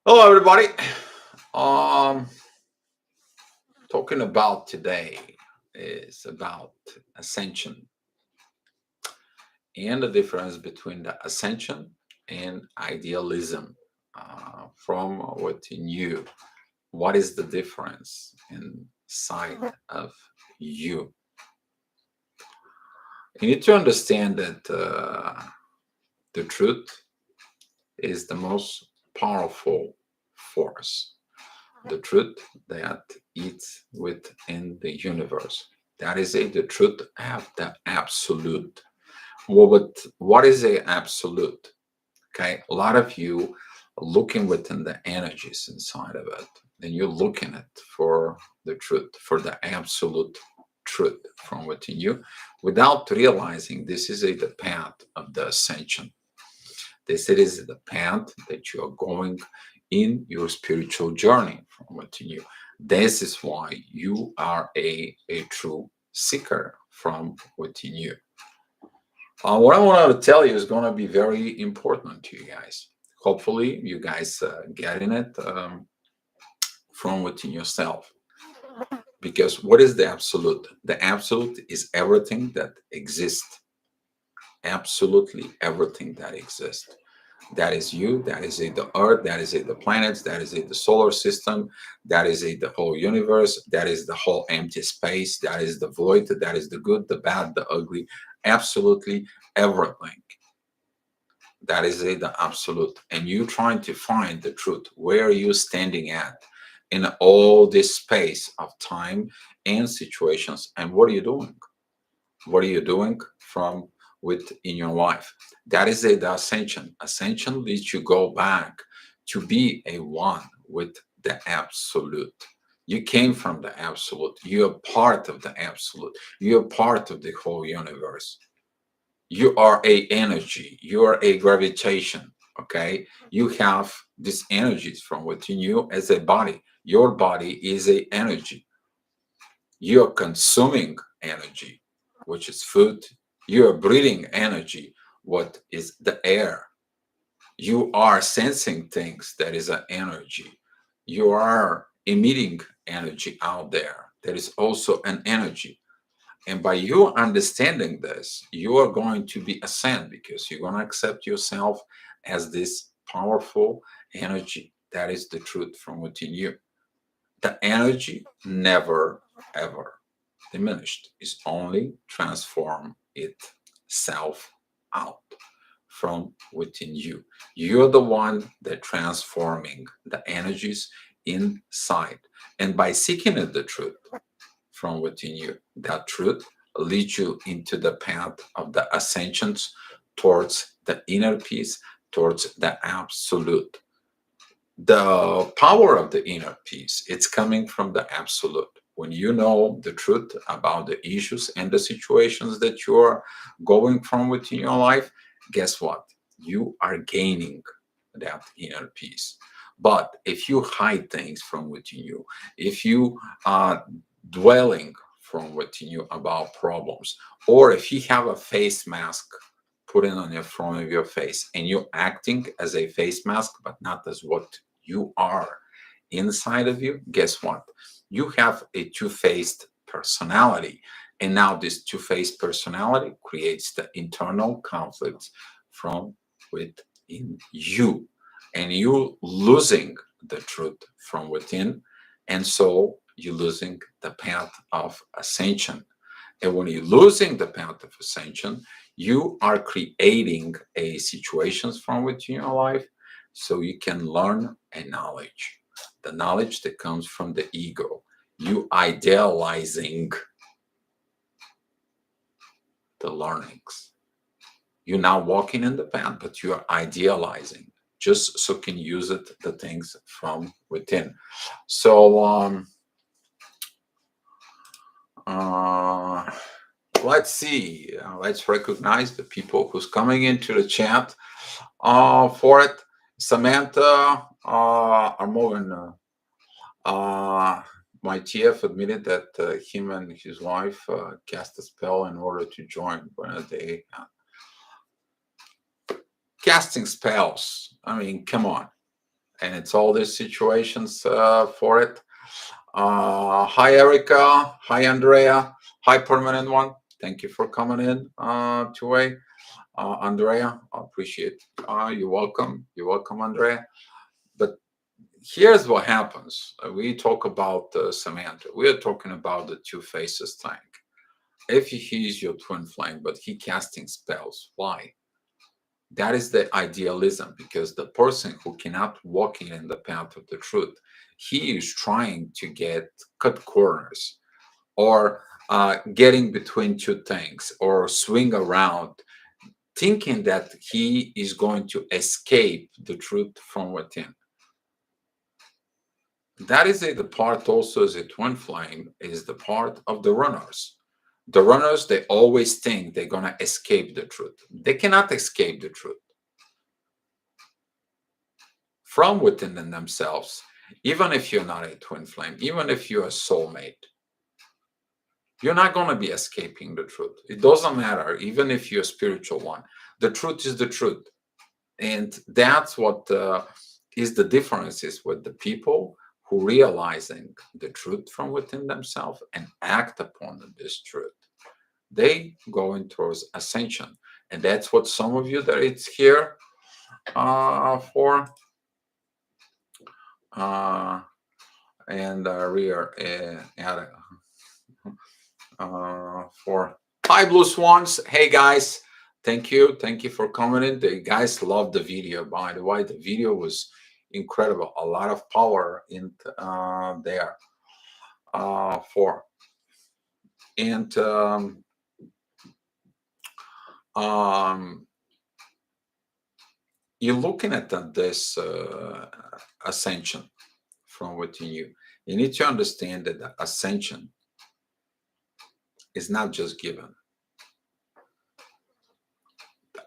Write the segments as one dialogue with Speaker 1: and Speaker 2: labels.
Speaker 1: Hello, everybody. Um, Talking about today is about ascension and the difference between the ascension and idealism. From within you, what is the difference inside of you? You need to understand that the truth is the most powerful force, the truth that is within the universe. That is the truth of the absolute. Well, but what is a absolute? Okay, a lot of you are looking within the energies inside of it, and you're looking at for the truth, for the absolute truth from within you, without realizing this is the path of the ascension. This is the path that you are going in your spiritual journey from within you. This is why you are a true seeker from within you. What I wanted to tell you is going to be very important to you guys. Hopefully, you guys getting it from within yourself. Because what is the absolute? The absolute is everything that exists. Absolutely everything that exists. That is you, that is the earth, that is the planets, that is the solar system, that is the whole universe, that is the whole empty space, that is the void, that is the good, the bad, the ugly, absolutely everything. That is the absolute. And you trying to find the truth. Where are you standing at in all this space of time and situations? And what are you doing? What are you doing from within your life? That is the ascension. Ascension leads you go back to be a one with the absolute. You came from the absolute. You're part of the absolute. You're part of the whole universe. You are a energy. You are a gravitation. Okay, you have these energies from within you as a body. Your body is a energy. You're consuming energy, which is food. You're breathing energy, what is the air. You are sensing things, that is an energy. You are emitting energy out there, that is also an energy. And by you understanding this, you are going to be ascend because you're going to accept yourself as this powerful energy. That is the truth from within you. The energy never ever diminished. It's only transform itself out from within you. You're the one that transforming the energies inside. And by seeking the truth from within you, that truth leads you into the path of the ascensions towards the inner peace, towards the absolute. The power of the inner peace, it's coming from the absolute. When you know the truth about the issues and the situations that you are going from within your life, guess what? You are gaining that inner peace. But if you hide things from within you, if you are dwelling from within you about problems, or if you have a face mask put in on your front of your face and you're acting as a face mask but not as what you are inside of you, guess what? You have a two-faced personality. And now this two-faced personality creates the internal conflict from within you. And you losing the truth from within. And so you're losing the path of ascension. And when you're losing the path of ascension, you are creating a situations from within your life so you can learn a knowledge. The knowledge that comes from the ego. You idealizing the learnings. You're not walking in the path, but you are idealizing just so can use it the things from within. So uh, let's see. Let's recognize the people who's coming into the chat for it. Samantha Armoven. My TF admitted that him and his wife cast a spell in order to join when they casting spells. I mean, come on. and it's all these situations for it. Hi, Erica. Hi, Andrea. Hi, Permanent One. Thank you for coming in today. Andrea, I appreciate you're welcome. You're welcome, Andrea. But here's what happens. We talk about Samantha. We are talking about the two faces thing. If he is your twin flame, but he casting spells, why? That is the idealism, because the person who cannot walk in the path of the truth, he is trying to cut corners, or getting between two things, or swing around, thinking that he is going to escape the truth from within. That is the part also as a twin flame, is the part of the runners. The runners, they always think they're going to escape the truth. They cannot escape the truth from within themselves. Even if you're not a twin flame, even if you're a soulmate, you're not going to be escaping the truth. It doesn't matter, even if you're a spiritual one. The truth is the truth. And that's what is the differences with the people who realizing the truth from within themselves and act upon this truth. They going towards ascension. And that's what some of you that it's here for. And we are for Hi Blue Swans. Hey guys, thank you for coming in. The guys loved the video, by the way. The video was incredible, a lot of power in there for. And you're looking at this ascension from within you. You need to understand that the ascension is not just given.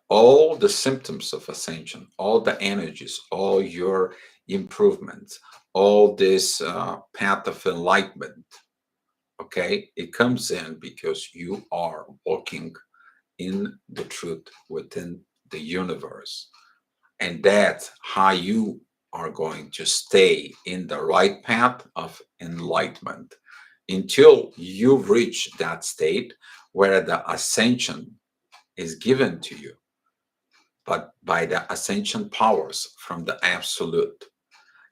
Speaker 1: All the symptoms of ascension, all the energies, all your improvements, all this path of enlightenment, okay, it comes in because you are walking in the truth within the universe. And that's how you are going to stay in the right path of enlightenment until you reach that state where the ascension is given to you, but by the ascension powers from the absolute.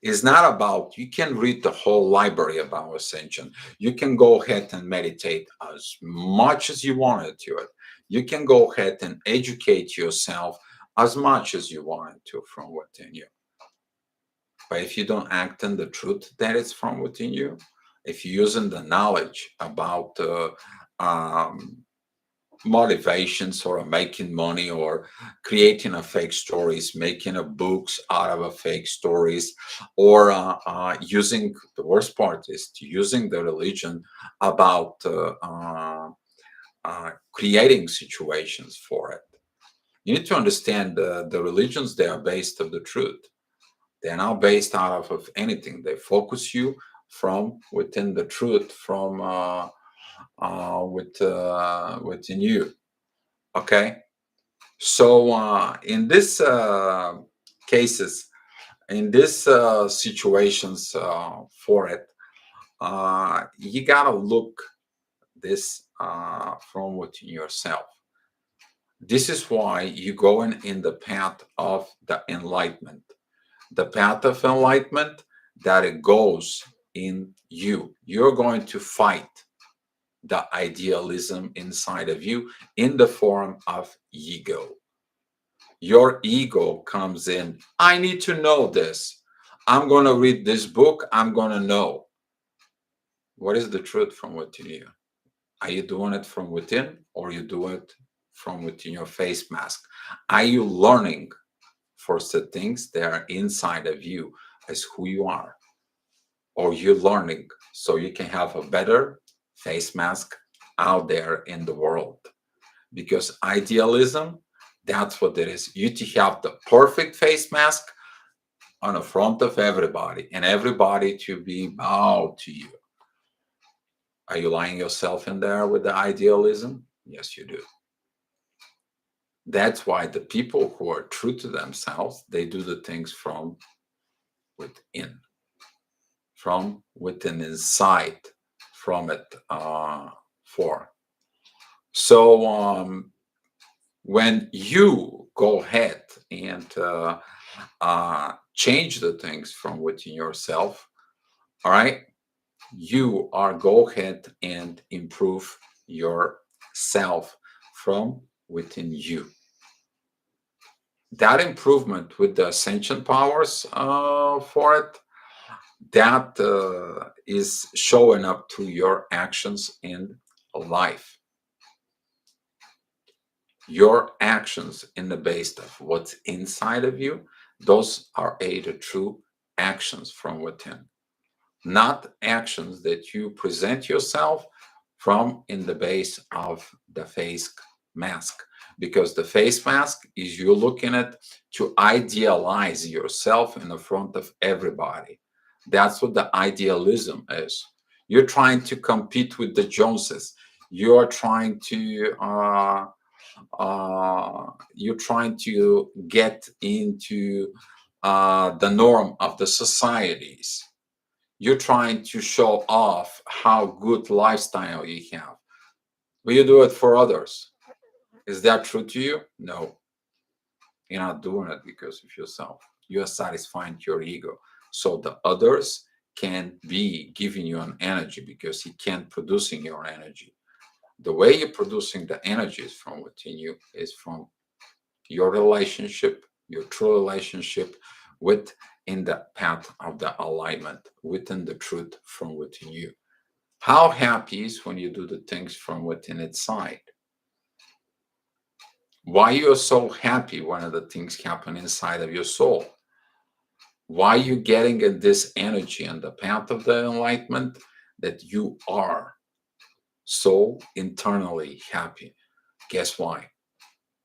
Speaker 1: It's not about, you can read the whole library about ascension. You can go ahead and meditate as much as you wanted to it. You can go ahead and educate yourself as much as you wanted to from within you. But if you don't act on the truth that is from within you, if you're using the knowledge about motivations or making money or creating a fake stories, making a books out of a fake stories, or using, the worst part is to using the religion about creating situations for it. You need to understand the religions, they are based of the truth. They're not based out of anything. They focus you from within the truth, from within you. Okay, so in this cases, in this situations for it, you gotta look this from within yourself. This is why you going in the path of the enlightenment. The path of enlightenment, that it goes in you. You're going to fight the idealism inside of you in the form of ego. Your ego comes in, I need to know this. I'm going to read this book. I'm going to know. What is the truth from within you? Are you doing it from within, or you do it from within your face mask? Are you learning for the things that are inside of you as who you are? Or you're learning so you can have a better face mask out there in the world? Because idealism, that's what it is. You to have the perfect face mask on the front of everybody, and everybody to be bowed to you. Are you lying yourself in there with the idealism? Yes, you do. That's why the people who are true to themselves, they do the things from within, from within inside, from it for. So when you go ahead and change the things from within yourself, all right, you are go ahead and improve yourself from within you. That improvement with the ascension powers for it, that is showing up through your actions in life. Your actions in the base of what's inside of you, those are the true actions from within, not actions that you present yourself from in the base of the face mask. Because the face mask is you looking at to idealize yourself in the front of everybody. That's what the idealism is. You're trying to compete with the Joneses. You're trying to you're trying to get into the norm of the societies. You're trying to show off how good lifestyle you have. But you do it for others. Is that true to you? No. You're not doing it because of yourself. You are satisfying your ego. So the others can be giving you an energy because he can't producing your energy. The way you're producing the energy is from within you, is from your relationship, your true relationship with in the path of the alignment, within the truth from within you. How happy is when you do the things from within inside? Why you're so happy when the things happen inside of your soul? Why you getting in this energy and the path of the enlightenment that you are so internally happy? Guess why?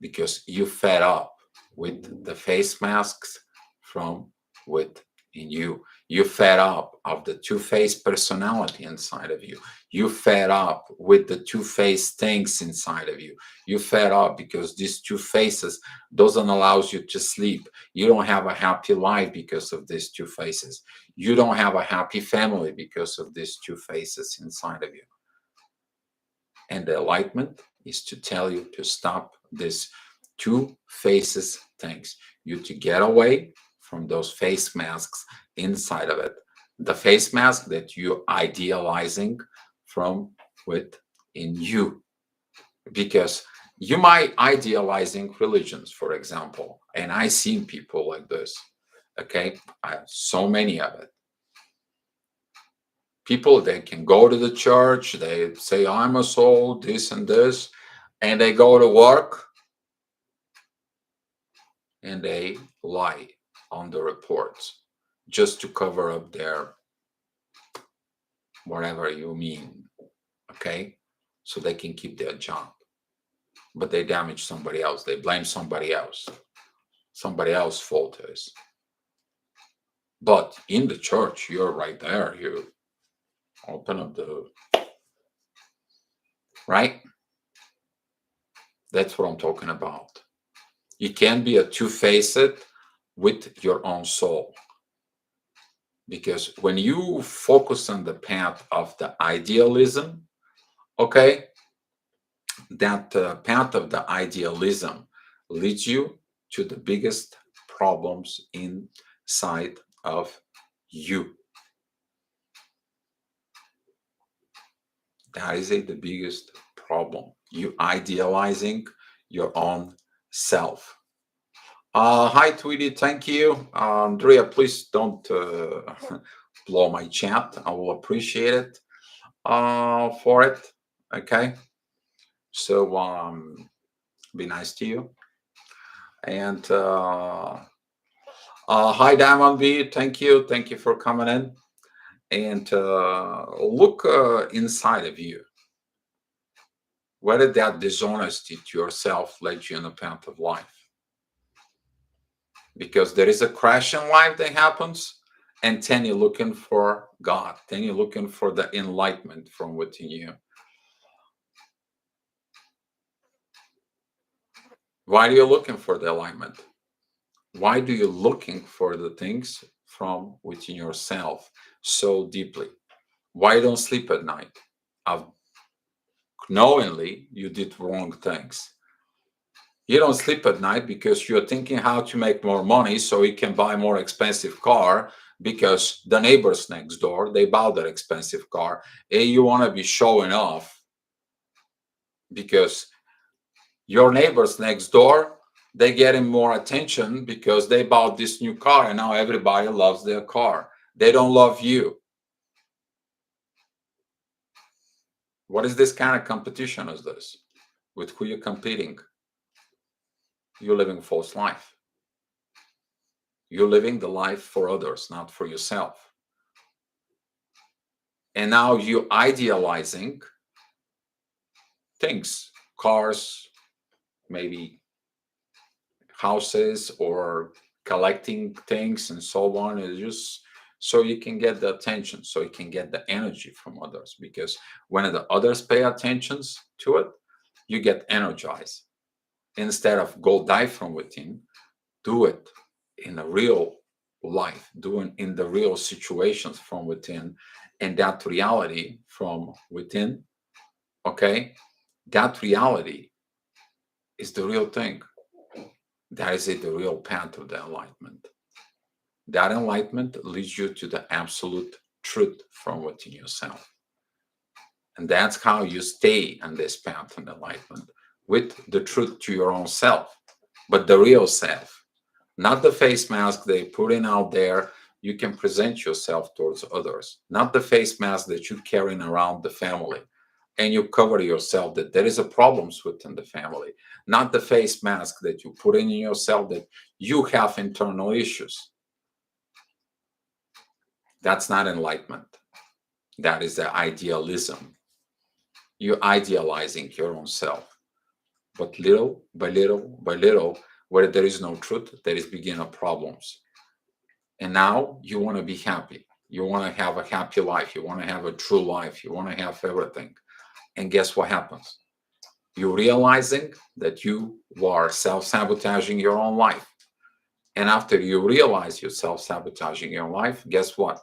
Speaker 1: Because you fed up with the face masks from within you. You fed up of the two-faced personality inside of you. You fed up with the two-faced things inside of you. You fed up because these two faces doesn't allow you to sleep. You don't have a happy life because of these two faces. You don't have a happy family because of these two faces inside of you. And the enlightenment is to tell you to stop this two faces things. You to get away from those face masks inside of it. The face mask that you're idealizing from within you. Because you might idealizing religions, for example. And I seen people like this. Okay. I have so many of it. People, they can go to the church, they say I'm a soul, this and this, and they go to work and they lie on the reports just to cover up their whatever you mean, okay, so they can keep their job. But they damage somebody else, they blame somebody else fault is. But in the church, you're right there, you open up the right. That's what I'm talking about. You can't be a two-faced with your own soul. Because when you focus on the path of the idealism, okay, that path of the idealism leads you to the biggest problems inside of you. That is the biggest problem. You idealizing your own self. Hi, Tweety. Thank you. Andrea, please don't blow my chat. I will appreciate it for it. Okay. So be nice to you. And hi, Diamond B. Thank you. Thank you for coming in. And look inside of you. Whether that dishonesty to yourself led you in the path of life. Because there is a crash in life that happens, and then you're looking for God. Then you're looking for the enlightenment from within you. Why are you looking for the alignment? Why do you looking for the things from within yourself so deeply. Why don't sleep at night? Knowingly, you did wrong things. You don't sleep at night because you're thinking how to make more money so you can buy more expensive car because the neighbors next door, they bought that expensive car. And you want to be showing off because your neighbors next door, they getting more attention because they bought this new car and now everybody loves their car. They don't love you. What is this kind of competition is this? With who you're competing? You're living a false life. You're living the life for others, not for yourself. And now you're idealizing things, cars, maybe houses, or collecting things and so on. It's just so you can get the attention, so you can get the energy from others. Because when the others pay attention to it, you get energized. Instead of go dive from within, do it in a real life, doing in the real situations from within, and that reality from within, okay, that reality is the real thing. That is it, the real path of the enlightenment. That enlightenment leads you to the absolute truth from within yourself. And that's how you stay on this path of enlightenment, with the truth to your own self, but the real self, not the face mask they put in out there. You can present yourself towards others, not the face mask that you're carrying around the family and you cover yourself that there is a problems within the family, not the face mask that you put in yourself that you have internal issues. That's not enlightenment. That is the idealism. You're idealizing your own self. But little by little by little, where there is no truth, there is beginning problems. And now you want to be happy. You want to have a happy life. You want to have a true life. You want to have everything. And guess what happens? You're realizing that you are self-sabotaging your own life. And after you realize you're self-sabotaging your life, guess what?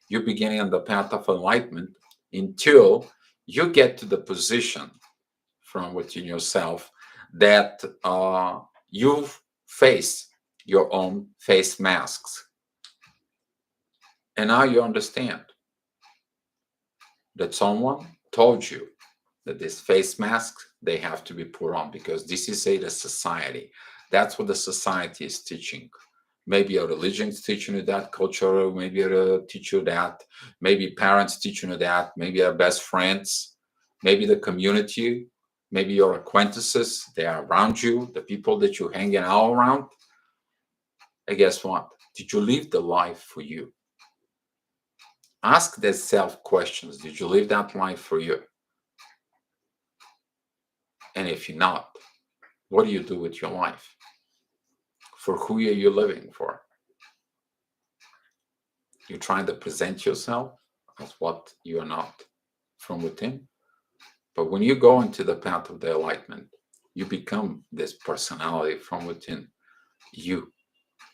Speaker 1: You're beginning on the path of enlightenment until you get to the position from within yourself that you face your own face masks. And now you understand that someone told you that these face masks, they have to be put on because this is the society. That's what the society is teaching. Maybe a religion is teaching you that, culture, maybe a teacher that, maybe parents teaching you that, maybe your best friends, maybe the community, maybe your acquaintances, they are around you, the people that you're hanging out around. And guess what? Did you live the life for you? Ask the self questions. Did you live that life for you? And if you're not, what do you do with your life? For who are you living for? You're trying to present yourself as what you are not from within. But when you go into the path of the enlightenment, you become this personality from within you.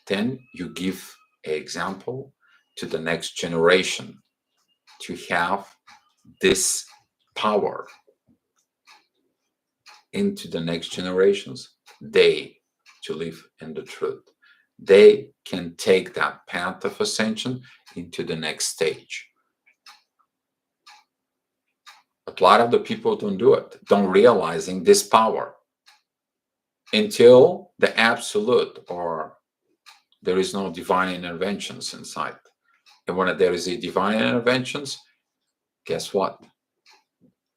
Speaker 1: Then you give an example to the next generation to have this power into the next generations, they to live in the truth. They can take that path of ascension into the next stage. But a lot of the people don't do it, don't realizing this power until the absolute or there is no divine interventions inside. And when there is a divine interventions, guess what?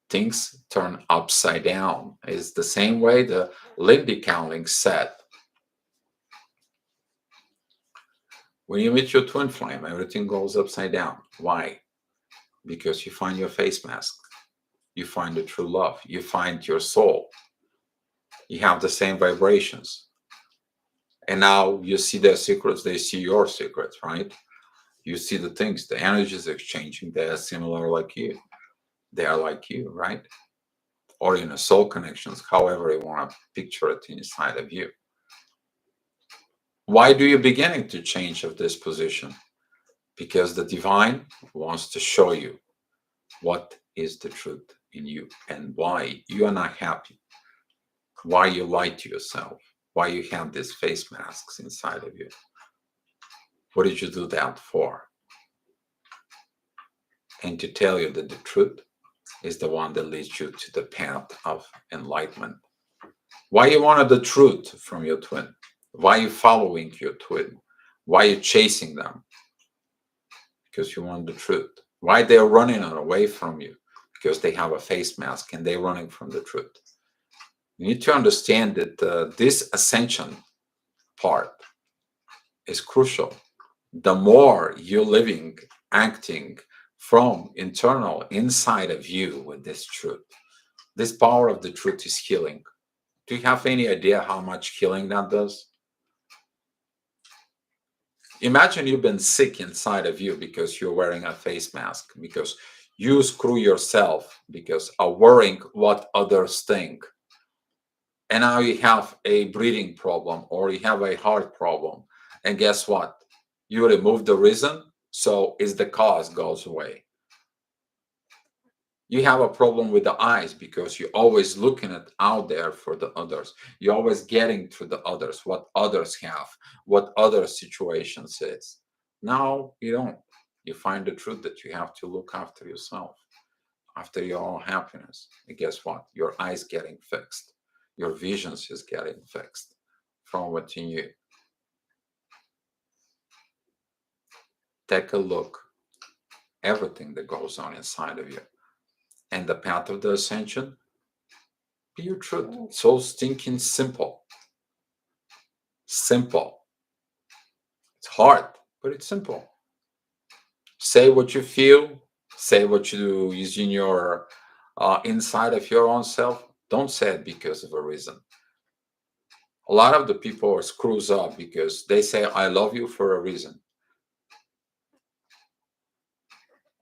Speaker 1: Things turn upside down. It's the same way the Lindy Cowling said. When you meet your twin flame, everything goes upside down. Why? Because you find your face mask. You find the true love. You find your soul. You have the same vibrations. And now you see their secrets, they see your secrets, right? You see the things, the energies exchanging, they are similar like you. They are like you, right? Or in a soul connections, however you want to picture it inside of you. Why do you beginning to change of this position? because the divine wants to show you what is the truth in you and why you are not happy, why you lie to yourself, why you have these face masks inside of you. What did you do that for? And to tell you that the truth is the one that leads you to the path of enlightenment. Why you wanted the truth from your twin? Why you following your twin? Why you chasing them? Because you want the truth. Why they're running away from you? Because they have a face mask and they're running from the truth. You need to understand that this ascension part is crucial. The more you're living, acting from internal inside of you with this truth, this power of the truth is healing. Do you have any idea how much healing that does? Imagine you've been sick inside of you because you're wearing a face mask, because you screw yourself because of worrying what others think. And now you have a breathing problem or you have a heart problem. And guess what? You remove the reason, so is the cause goes away. You have a problem with the eyes because you're always looking at out there for the others. You're always getting to the others, what others have, what other situations is. Now you don't. You find the truth that you have to look after yourself, after your own happiness. And guess what? Your eyes getting fixed. Your visions is getting fixed from within you. Take a look, everything that goes on inside of you. And the path of the ascension, be your truth. So stinking simple. Simple. It's hard, but it's simple. Say what you feel. Say what you is in your inside of your own self. Don't say it because of a reason. A lot of the people are screws up because they say "I love you" for a reason,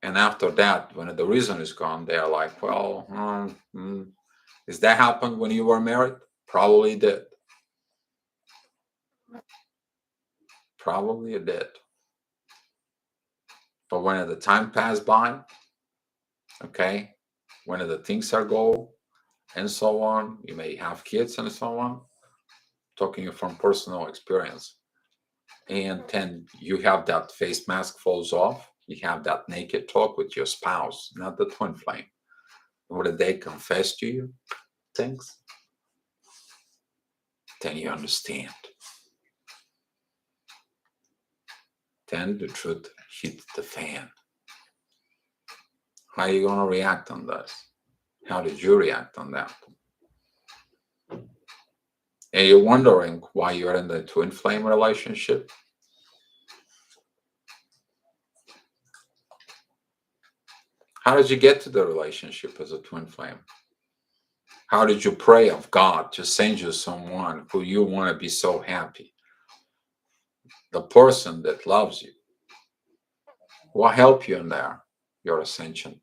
Speaker 1: and after that, when the reason is gone, they are like, "Well, does that happen when you were married? Probably did. Probably it did. But when the time passed by, okay, when the things are go and so on, you may have kids and so on, talking from personal experience. And then you have that face mask falls off. You have that naked talk with your spouse, not the twin flame. Whether they confess to you things, then you understand. Then the truth hits the fan. How are you going to react on this? How did you react on that? And you're wondering why you're in the twin flame relationship? How did you get to the relationship as a twin flame? How did you pray of God to send you someone who you want to be so happy? The person that loves you. What helped you in there? Your ascension.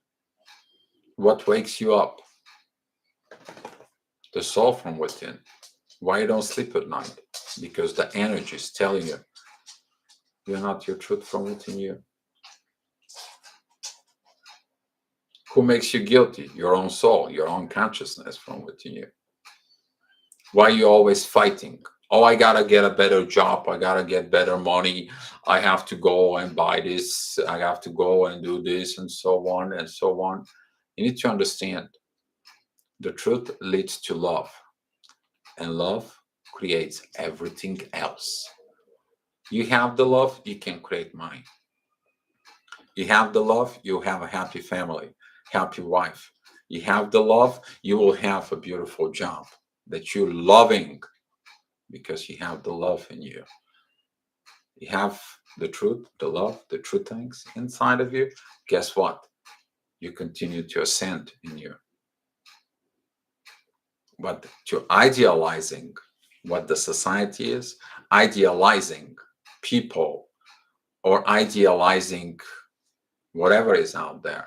Speaker 1: What wakes you up? The soul from within. Why you don't sleep at night? Because the energy is telling you you're not your truth from within you. Who makes you guilty? Your own soul, your own consciousness from within you. Why are you always fighting? Oh, I gotta get a better job. I gotta get better money. I have to go and buy this. I have to go and do this and so on and so on. You need to understand the truth leads to love, and love creates everything else. You have the love, you can create money. You have the love, you have a happy family, happy wife. You have the love, you will have a beautiful job that you're loving because you have the love in you. You have the truth, the love, the true things inside of you. Guess what? You continue to ascend in you. But to idealizing what the society is, idealizing people, or idealizing whatever is out there,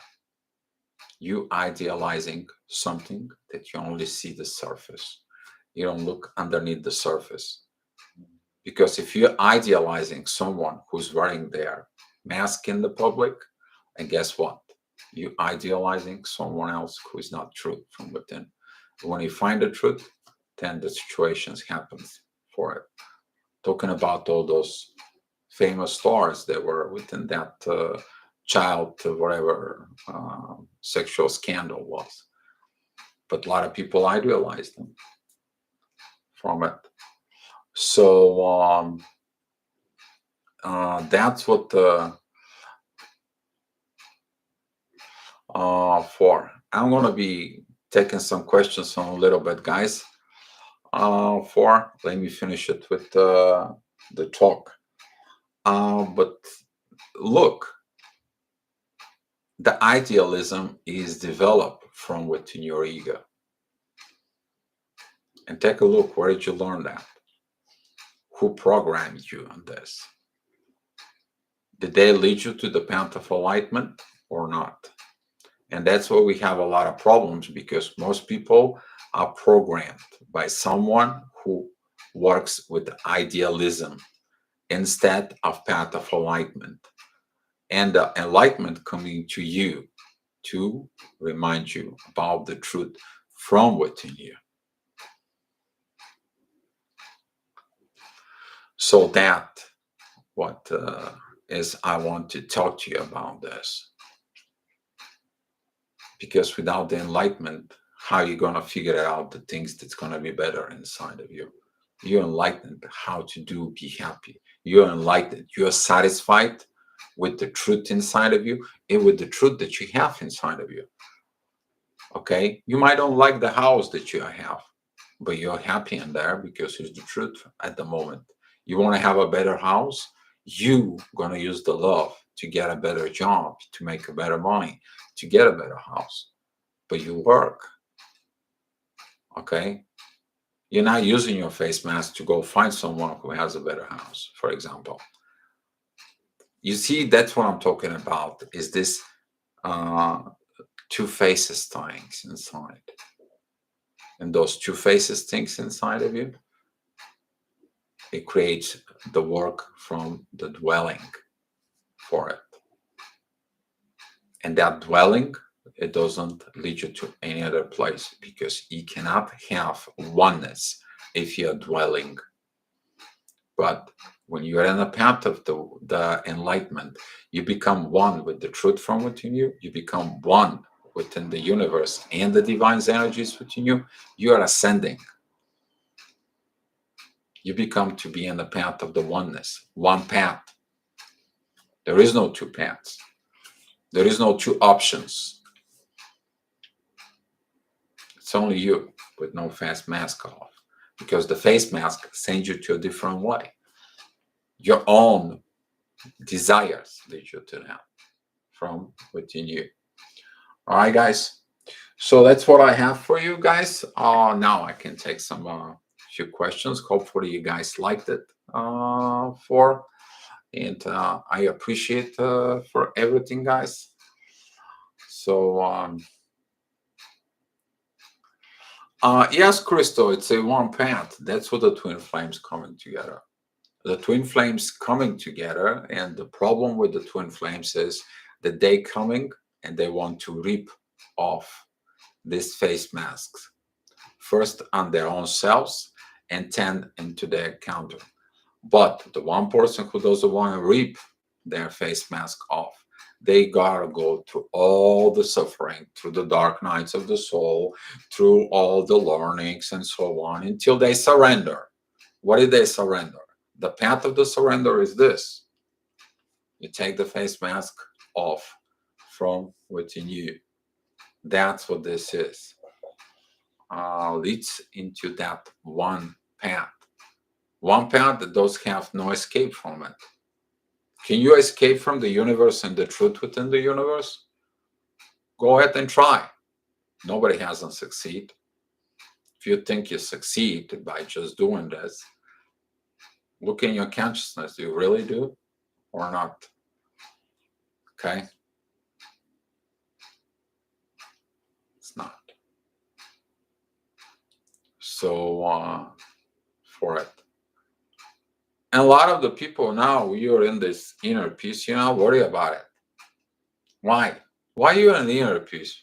Speaker 1: you idealizing something that you only see the surface. You don't look underneath the surface. Because if you're idealizing someone who's wearing their mask in the public, and guess what? You idealizing someone else who is not true from within. When you find the truth, then the situations happens for it. Talking about all those famous stars that were within that child, whatever sexual scandal was. But a lot of people idealize them from it. So that's what for. I'm gonna be taking some questions on a little bit, guys. For let me finish it with the talk. But look, the idealism is developed from within your ego. And take a look, where did you learn that? Who programmed you on this? Did they lead you to the path of enlightenment or not? And that's where we have a lot of problems, because most people are programmed by someone who works with idealism instead of path of enlightenment. And the enlightenment coming to you to remind you about the truth from within you. So that what is I want to talk to you about this. Because without the enlightenment, how are you going to figure out the things that's going to be better inside of you? You're enlightened how to be happy. You're enlightened. You're satisfied with the truth inside of you and with the truth that you have inside of you. Okay? You might don't like the house that you have, but you're happy in there because it's the truth at the moment. You want to have a better house? You going to use the love to get a better job, to make a better money, to get a better house. But you work. Okay? You're not using your face mask to go find someone who has a better house, for example. You see, that's what I'm talking about, is this two faces things inside. And those two faces things inside of you, it creates the work from the dwelling for it. And that dwelling, it doesn't lead you to any other place, because you cannot have oneness if you're dwelling. But when you're in the path of the enlightenment, you become one with the truth from within you. You become one within the universe and the divine energies within you. You are ascending. You become to be in the path of the oneness, one path. There is no two paths. There is no two options. It's only you with no face mask off, because the face mask sends you to a different way. Your own desires lead you to that from within you. All right, guys. So that's what I have for you guys. Now I can take some few questions. Hopefully you guys liked it. And I appreciate for everything, guys. So yes, Crystal, it's a one path. That's what the twin flames coming together. The twin flames coming together, and the problem with the twin flames is that they coming and they want to rip off these face masks, first on their own selves and then into their counter. But the one person who doesn't want to rip their face mask off, they gotta go through all the suffering, through the dark nights of the soul, through all the learnings and so on, until they surrender. What did they surrender? The path of the surrender is this. You take the face mask off from within you. That's what this is. Leads into that one path. One path that does have no escape from it. Can you escape from the universe and the truth within the universe? Go ahead and try. Nobody hasn't succeeded. If you think you succeed by just doing this, look in your consciousness. Do you really do or not? Okay? It's not. So, for it. And a lot of the people now, you're in this inner peace, you're not worried about it. Why? Why are you in the inner peace?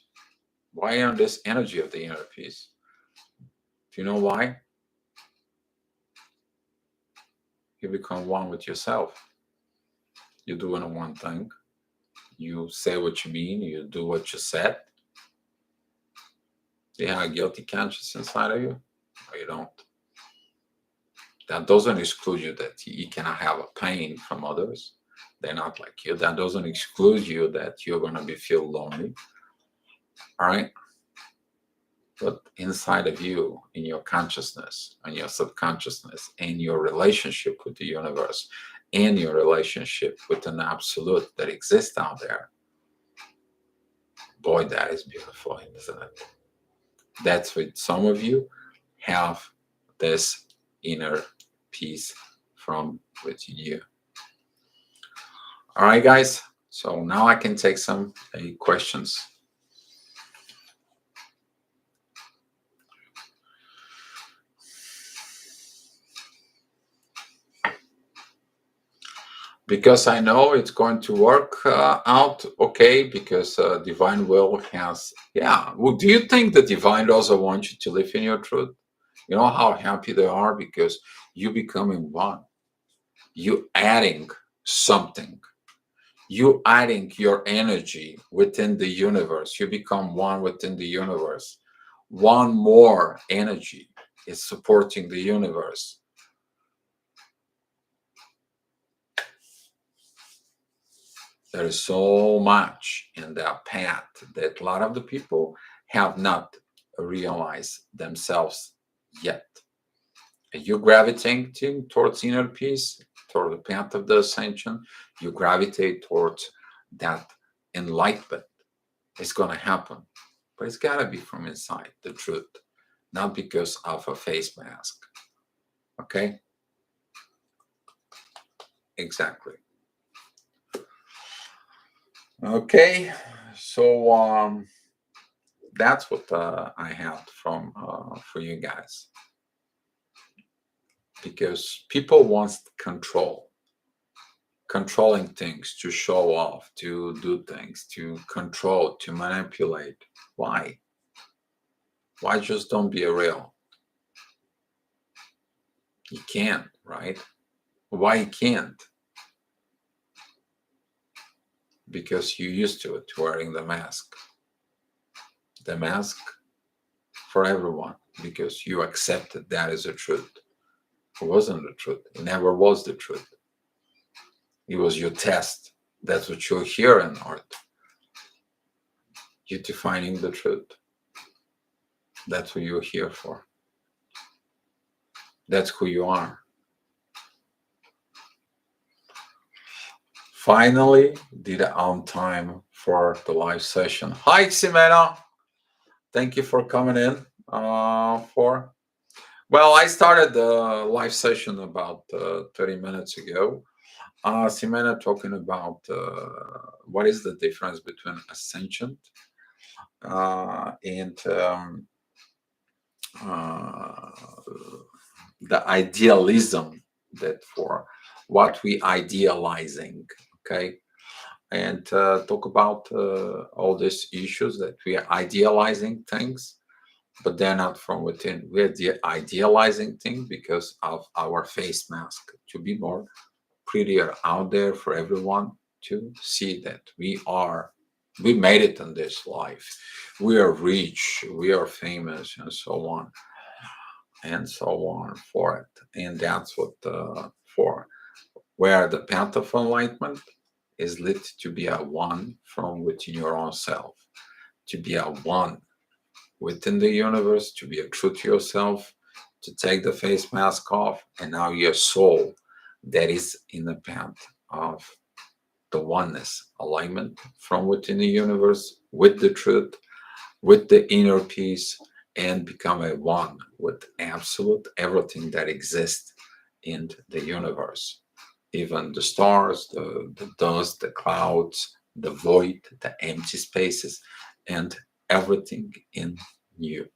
Speaker 1: Why are you in this energy of the inner peace? Do you know why? You become one with yourself. You're doing one thing. You say what you mean. You do what you said. Do you have a guilty conscience inside of you? Or you don't? That doesn't exclude you that you cannot have a pain from others. They're not like you. That doesn't exclude you that you're going to feel lonely. All right? But inside of you, in your consciousness, and your subconsciousness, and your relationship with the universe, and your relationship with an absolute that exists out there, boy, that is beautiful, isn't it? That's what some of you have this inner peace from within you. All right, guys. So now I can take some questions. Because I know it's going to work out okay, because divine will has, yeah. Well, do you think the divine also wants you to live in your truth? You know how happy they are because you becoming one. You adding something. You adding your energy within the universe. You become one within the universe. One more energy is supporting the universe. There is so much in that path that a lot of the people have not realized themselves yet. You gravitating towards inner peace, toward the path of the ascension, you gravitate towards that enlightenment. It's going to happen, but it's got to be from inside, the truth, not because of a face mask. Okay? Exactly. Okay, so that's what I had from for you guys, because people want controlling things, to show off, to do things, to control, to manipulate. Why? Why just don't be real? You can't, right? Why you can't? Because you're used to it, wearing the mask. The mask for everyone, because you accepted that as a truth. It wasn't the truth. It never was the truth. It was your test. That's what you're here in art. You're defining the truth. That's what you're here for. That's who you are. Finally, did it on time for the live session. Hi, Ximena. Thank you for coming in. Well, I started the live session about 30 minutes ago. Ximena talking about what is the difference between ascension and the idealism, that for what we idealizing, okay, and talk about all these issues that we are idealizing things, but they're not from within. We're idealizing things because of our face mask, to be more prettier out there for everyone to see that we made it in this life, we are rich, we are famous, and so on and so on for it. And that's what for where the path of enlightenment is lit, to be a one from within your own self, to be a one within the universe, to be a true to yourself, to take the face mask off, and now your soul that is in the path of the oneness, alignment from within the universe with the truth, with the inner peace, and become a one with absolute everything that exists in the universe, even the stars, the dust, the clouds, the void, the empty spaces, and everything in you.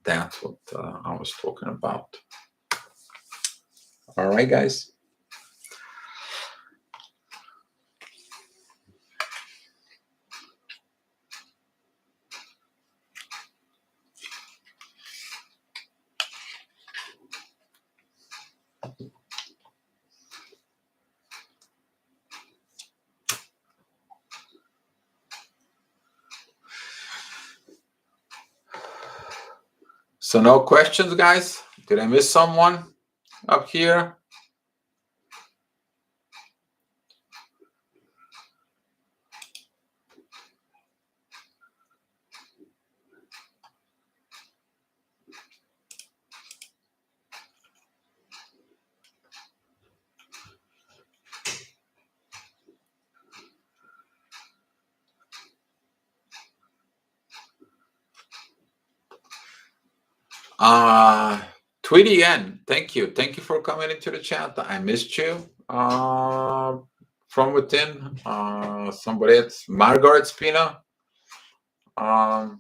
Speaker 1: That's what I was talking about. All right, guys. So no questions, guys? Did I miss someone up here? Tweety N, thank you. Thank you for coming into the chat. I missed you. From within. Somebody else, Margaret Spina. And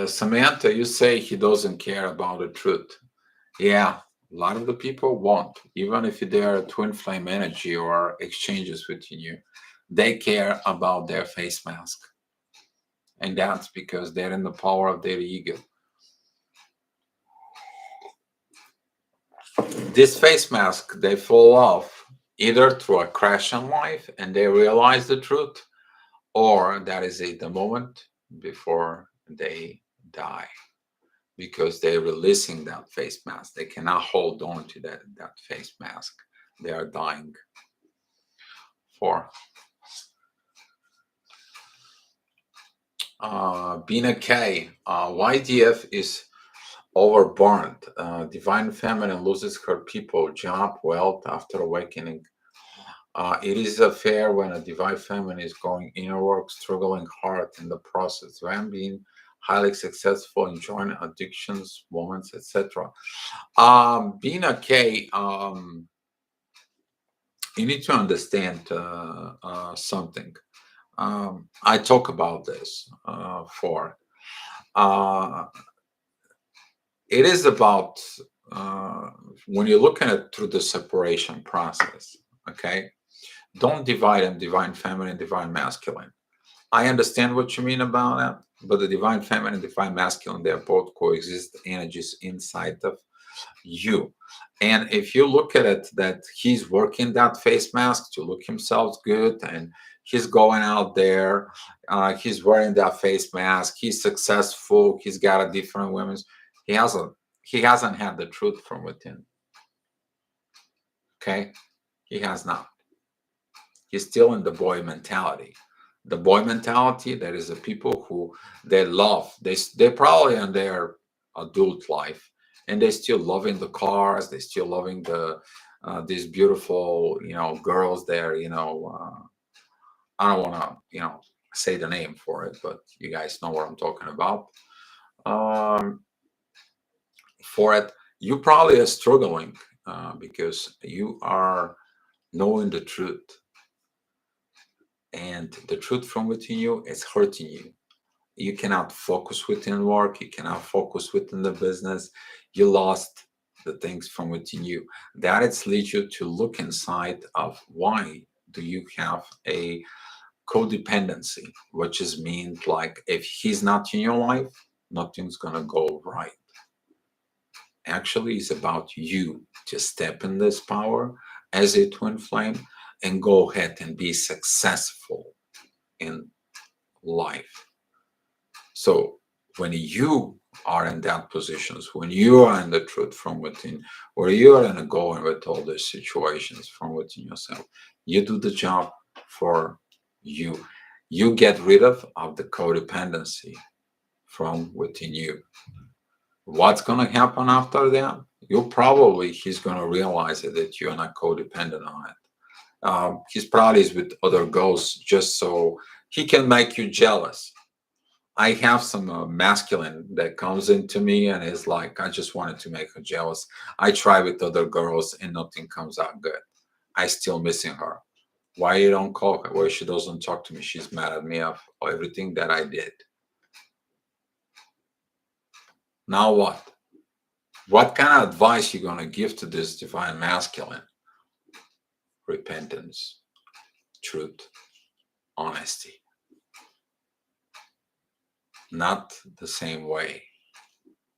Speaker 1: Samantha, you say he doesn't care about the truth. Yeah, a lot of the people won't, even if they are twin flame energy or exchanges within you. They care about their face mask. And that's because they're in the power of their ego. This face mask, they fall off either through a crash in life and they realize the truth, or that is the moment before they die, because they're releasing that face mask. They cannot hold on to that face mask. They are dying for. Bina K, YDF is overburdened. Divine Feminine loses her people, job, wealth after awakening. It is a fair when a divine feminine is going inner work, struggling hard in the process, when being highly successful, enjoying addictions, moments, etc. Being okay, you need to understand something. I talk about this it is about when you're looking at through the separation process, okay? Don't divide them, divine feminine, divine masculine. I understand what you mean about that, but the divine feminine, divine masculine, they're both coexist energies inside of you. And if you look at it, that he's working that face mask to look himself good, and he's going out there, he's wearing that face mask, he's successful, he's got a different women's. He hasn't had the truth from within. Okay, he has not. He's still in the boy mentality. The boy mentality, that is the people who they love. They're probably in their adult life, and they're still loving the cars. They're still loving these beautiful, girls there. I don't want to, say the name for it, but you guys know what I'm talking about. For it, you probably are struggling because you are knowing the truth, and the truth from within you is hurting you. You cannot focus within work, you cannot focus within the business. You lost the things from within you. That it leads you to look inside of why do you have a codependency, which is means like if he's not in your life, nothing's gonna go right. Actually, it's about you to step in this power as a twin flame and go ahead and be successful in life. So when you are in that positions, when you are in the truth from within, or you are in a going with all these situations from within yourself, you do the job for you. You get rid of the codependency from within you. What's going to happen after that? He's going to realize that you're not codependent on it. He's probably is with other ghosts just so he can make you jealous. I have some masculine that comes into me and is like, I just wanted to make her jealous. I try with other girls and nothing comes out good. I still missing her. Why you don't call her? Why she doesn't talk to me? She's mad at me of everything that I did. Now what? What kind of advice you gonna give to this divine masculine? Repentance, truth, honesty. Not the same way.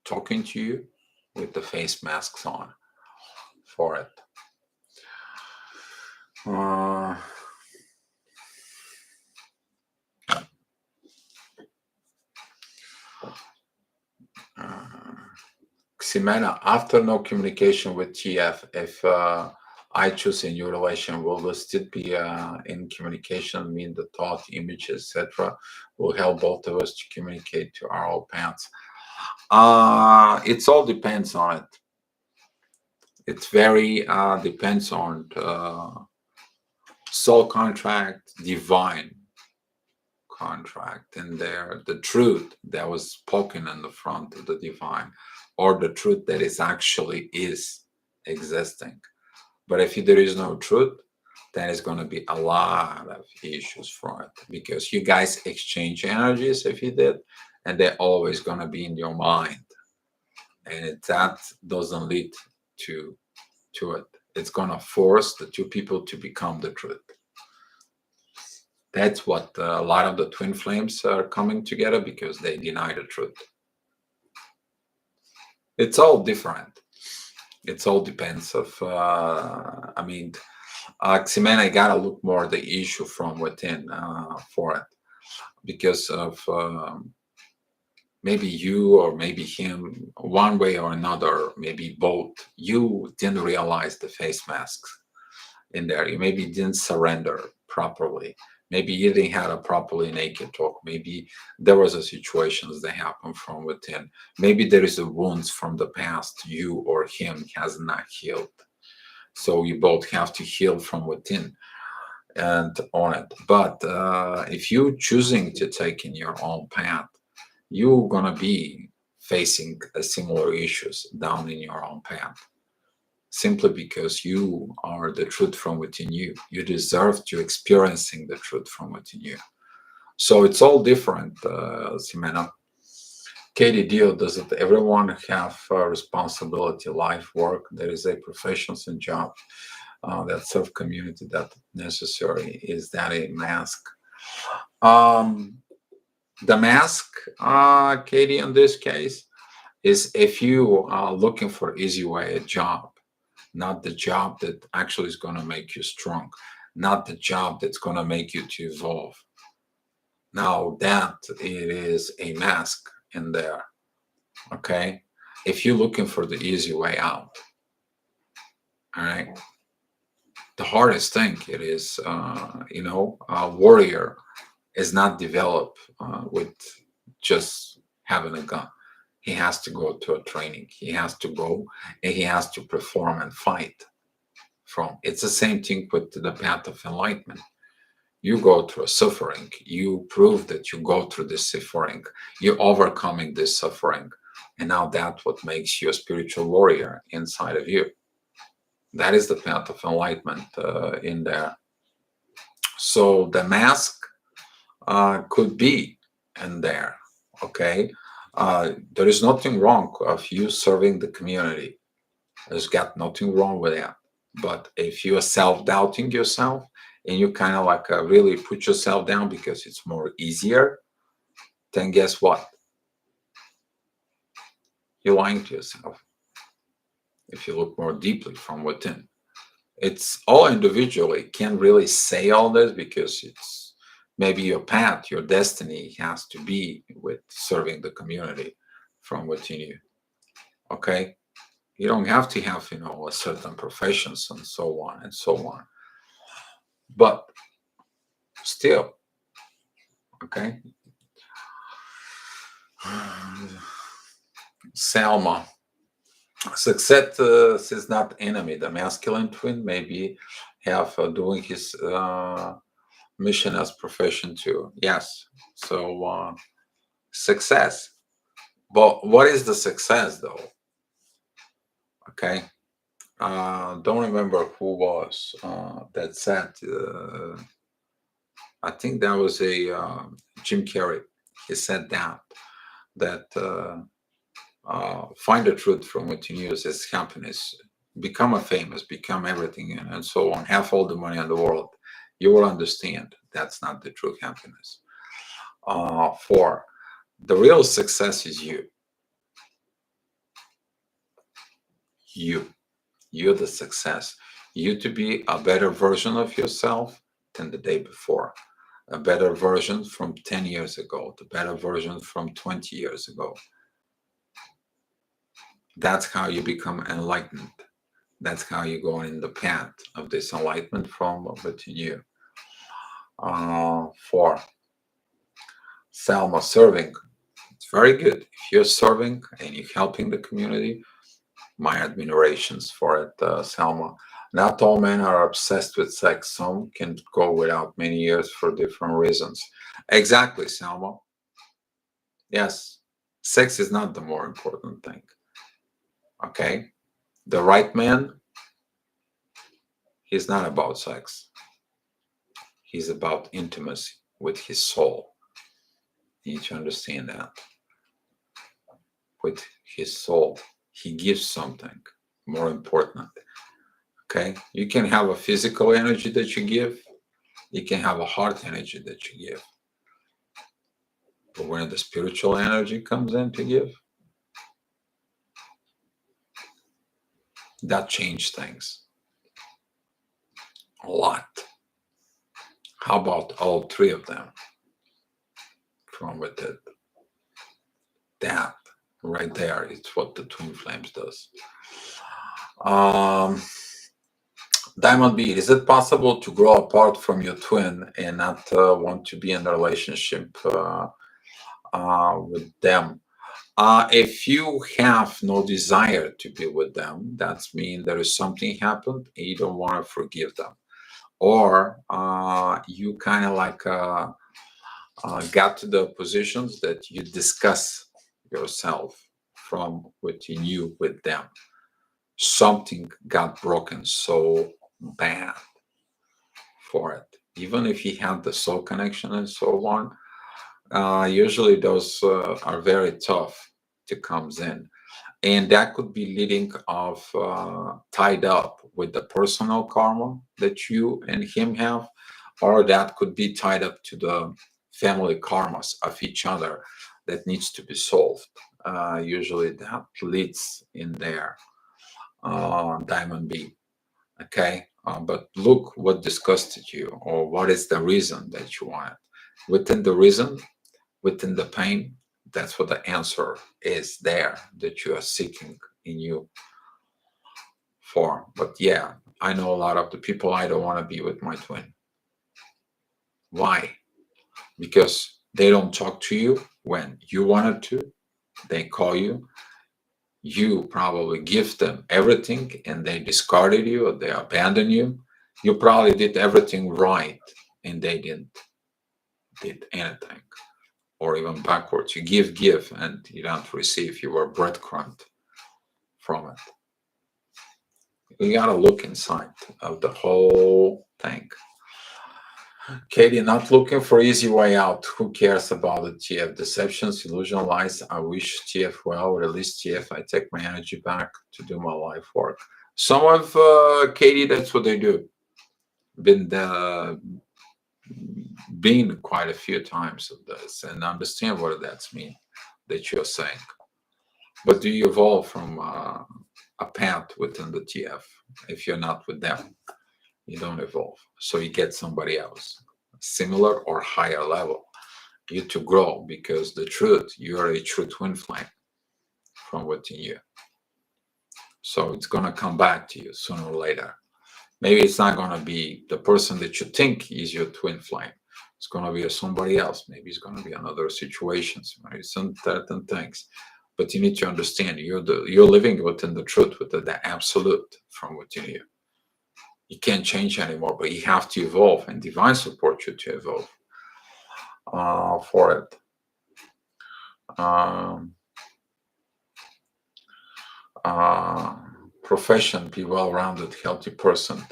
Speaker 1: Talking to you with the face masks on for it. Uh, Ximena, after no communication with TF, if I choose a new relation, will we still be in communication? Mean the thought, image, etc., will help both of us to communicate to our own paths. It all depends on it. It's very depends on soul contract, divine contract, and there the truth that was spoken in the front of the divine, or the truth that is actually is existing. But if there is no truth, then it's going to be a lot of issues for it, because you guys exchange energies if you did, and they're always going to be in your mind, and that doesn't lead to it. It's going to force the two people to become the truth. That's what a lot of the twin flames are coming together, because they deny the truth. It's all different. It all depends of, Ximena, I gotta look more the issue from within for it, because of maybe you or maybe him, one way or another, maybe both, you didn't realize the face masks in there. You maybe didn't surrender properly. Maybe you didn't have a properly naked talk. Maybe there was a situations that happened from within. Maybe there is a wounds from the past you or him has not healed. So you both have to heal from within and on it. But if you choosing to take in your own path, you're gonna be facing similar issues down in your own path, simply because you are the truth from within you. You deserve to experiencing the truth from within you. So it's all different, Simena. Katie Dio, does it everyone have a responsibility, life, work? There is a professions and job that serve community that necessary. Is that a mask? Um, the mask, Katie, in this case, is if you are looking for easy way, a job, not the job that actually is going to make you strong, not the job that's going to make you to evolve. Now that it is a mask in there, okay? If you're looking for the easy way out, all right? The hardest thing it is, a warrior is not developed with just having a gun. He has to go to a training. He has to go and he has to perform and fight from. It's the same thing with the path of enlightenment. You go through a suffering. You prove that you go through this suffering. You're overcoming this suffering. And now that's what makes you a spiritual warrior inside of you. That is the path of enlightenment in there. So the mask could be in there, okay? There is nothing wrong of you serving the community. There's got nothing wrong with that. But if you are self-doubting yourself and you kind of like really put yourself down because it's more easier, then guess what? You're lying to yourself. If you look more deeply from within, it's all individually can't really say all this, because it's maybe your path, your destiny has to be with serving the community from within you. Okay, you don't have to have a certain professions and so on and so on, but still, okay. Selma, success is not enemy. The masculine twin maybe have doing his mission as profession too. Yes. So success. But what is the success though? Okay. Don't remember who was that said. I think that was a Jim Carrey. He said that find the truth from within you is happiness. Become a famous, become everything, and so on. Have all the money in the world. You will understand that's not the true happiness. Four, the real success is you. You. You're the success. You to be a better version of yourself than the day before. A better version from 10 years ago, the better version from 20 years ago. That's how you become enlightened. That's how you go in the path of this enlightenment from within you. For Selma, serving, it's very good. If you're serving and you're helping the community, my admirations for it, Selma. Not all men are obsessed with sex. Some can go without many years for different reasons. Exactly, Selma. Yes, sex is not the more important thing. Okay? The right man, he's not about sex. He's about intimacy with his soul. You need to understand that. With his soul, he gives something more important. Okay? You can have a physical energy that you give, you can have a heart energy that you give. But when the spiritual energy comes in to give, that changes things a lot. How about all three of them from within? That right there is what the twin flames does. Diamond B, is it possible to grow apart from your twin and not want to be in a relationship with them? If you have no desire to be with them, that means there is something happened and you don't want to forgive them. Or you kind of like got to the positions that you discuss yourself from within you with them. Something got broken so bad for it. Even if he had the soul connection and so on, usually those are very tough to comes in. And that could be leading of tied up with the personal karma that you and him have, or that could be tied up to the family karmas of each other that needs to be solved. Usually that leads in there, Diamond B. Okay, but look what disgusted you, or what is the reason that you want it. Within the reason, within the pain, that's what the answer is there that you are seeking in you for. But yeah, I know a lot of the people I don't want to be with my twin. Why? Because they don't talk to you when you wanted to. They call you. You probably give them everything and they discarded you or they abandoned you. You probably did everything right and they didn't did anything. Or even backwards. You give, and you don't receive. You were breadcrumbed from it. You gotta look inside of the whole thing. Katie, not looking for easy way out. Who cares about it, TF? Deceptions, illusion, lies. I wish TF well. Release TF. I take my energy back to do my life work. Some of Katie, that's what they do. Been quite a few times of this and understand what that's mean that you're saying. But do you evolve from a path within the TF? If you're not with them, you don't evolve. So you get somebody else, similar or higher level, you to grow, because the truth, you are a true twin flame from within you. So it's going to come back to you sooner or later. Maybe it's not going to be the person that you think is your twin flame. It's going to be somebody else. Maybe it's going to be another situations, maybe some certain things. But you need to understand you're living within the truth, within the absolute from within you. You can't change anymore, but you have to evolve, and divine support you to evolve for it. Profession, be well-rounded, healthy person.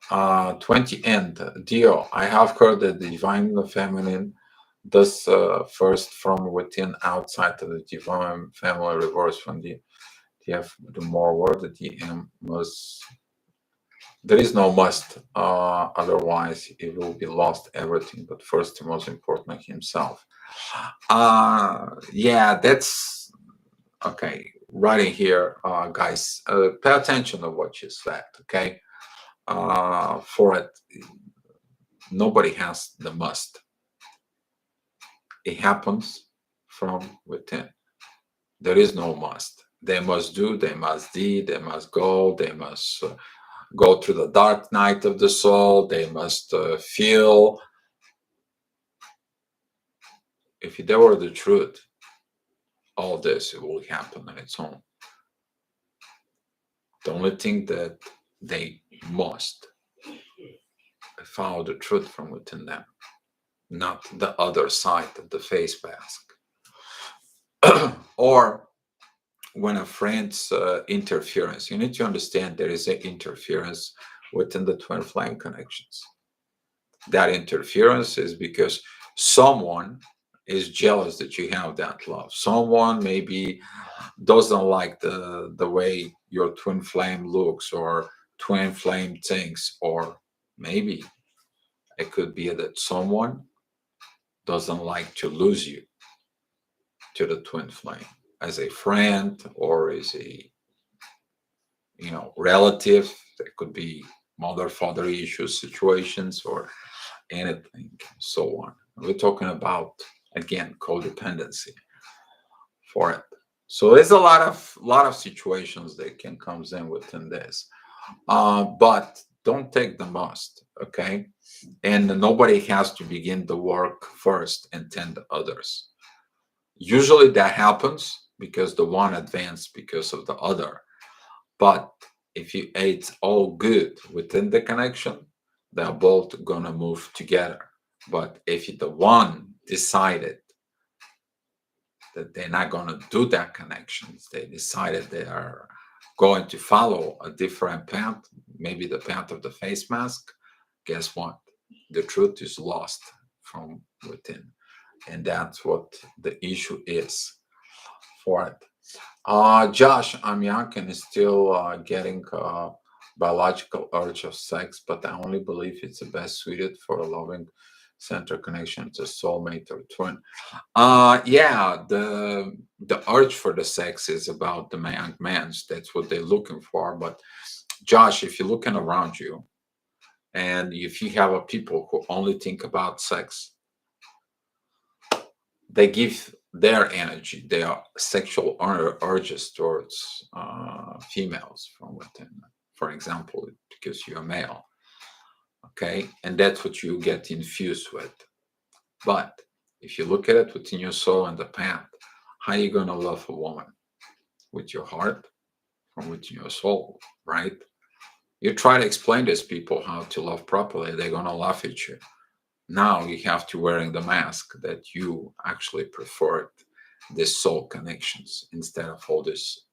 Speaker 1: 20 end. Dio, I have heard that the divine feminine Thus, first from within, outside of the divine family, reverse from the TF, the more word, the DM must. There is no must, otherwise it will be lost everything. But first, the most important himself. Yeah, that's okay. Right here, guys. Pay attention to what you said. Okay. For it, nobody has the must. It happens from within. There is no must. They must do, they must do, they must go, they must go through the dark night of the soul, they must feel. If there were the truth, all this it will happen on its own. The only thing that they must follow the truth from within them, not the other side of the face mask. Or when a friend's interference, you need to understand there is an interference within the twin flame connections. That interference is because someone is jealous that you have that love. Someone maybe doesn't like the way your twin flame looks or twin flame thinks, or maybe it could be that someone doesn't like to lose you to the twin flame as a friend or as a relative. There could be mother father issues situations or anything, so on. We're talking about, again, codependency for it. So there's a lot of situations that can comes in within this, but don't take the must, okay? And nobody has to begin the work first and then the others. Usually that happens because the one advanced because of the other. But if it's all good within the connection, they're both gonna move together. But if the one decided that they're not gonna do that connections, they decided they are going to follow a different path, maybe the path of the face mask, guess what? The truth is lost from within. And that's what the issue is for it. Josh, I'm young and still getting biological urge of sex, but I only believe it's the best suited for a loving center connection to soulmate or twin. Yeah, the urge for the sex is about the young man's. That's what they're looking for. But Josh, if you're looking around you, and if you have a people who only think about sex, they give their energy, their sexual urges towards females from within, for example, because you're male. Okay, and that's what you get infused with. But if you look at it within your soul and the path, how are you going to love a woman? With your heart, from within your soul, right? You try to explain to these people how to love properly, they're going to laugh at you. Now you have to wearing the mask that you actually preferred this soul connections instead of all this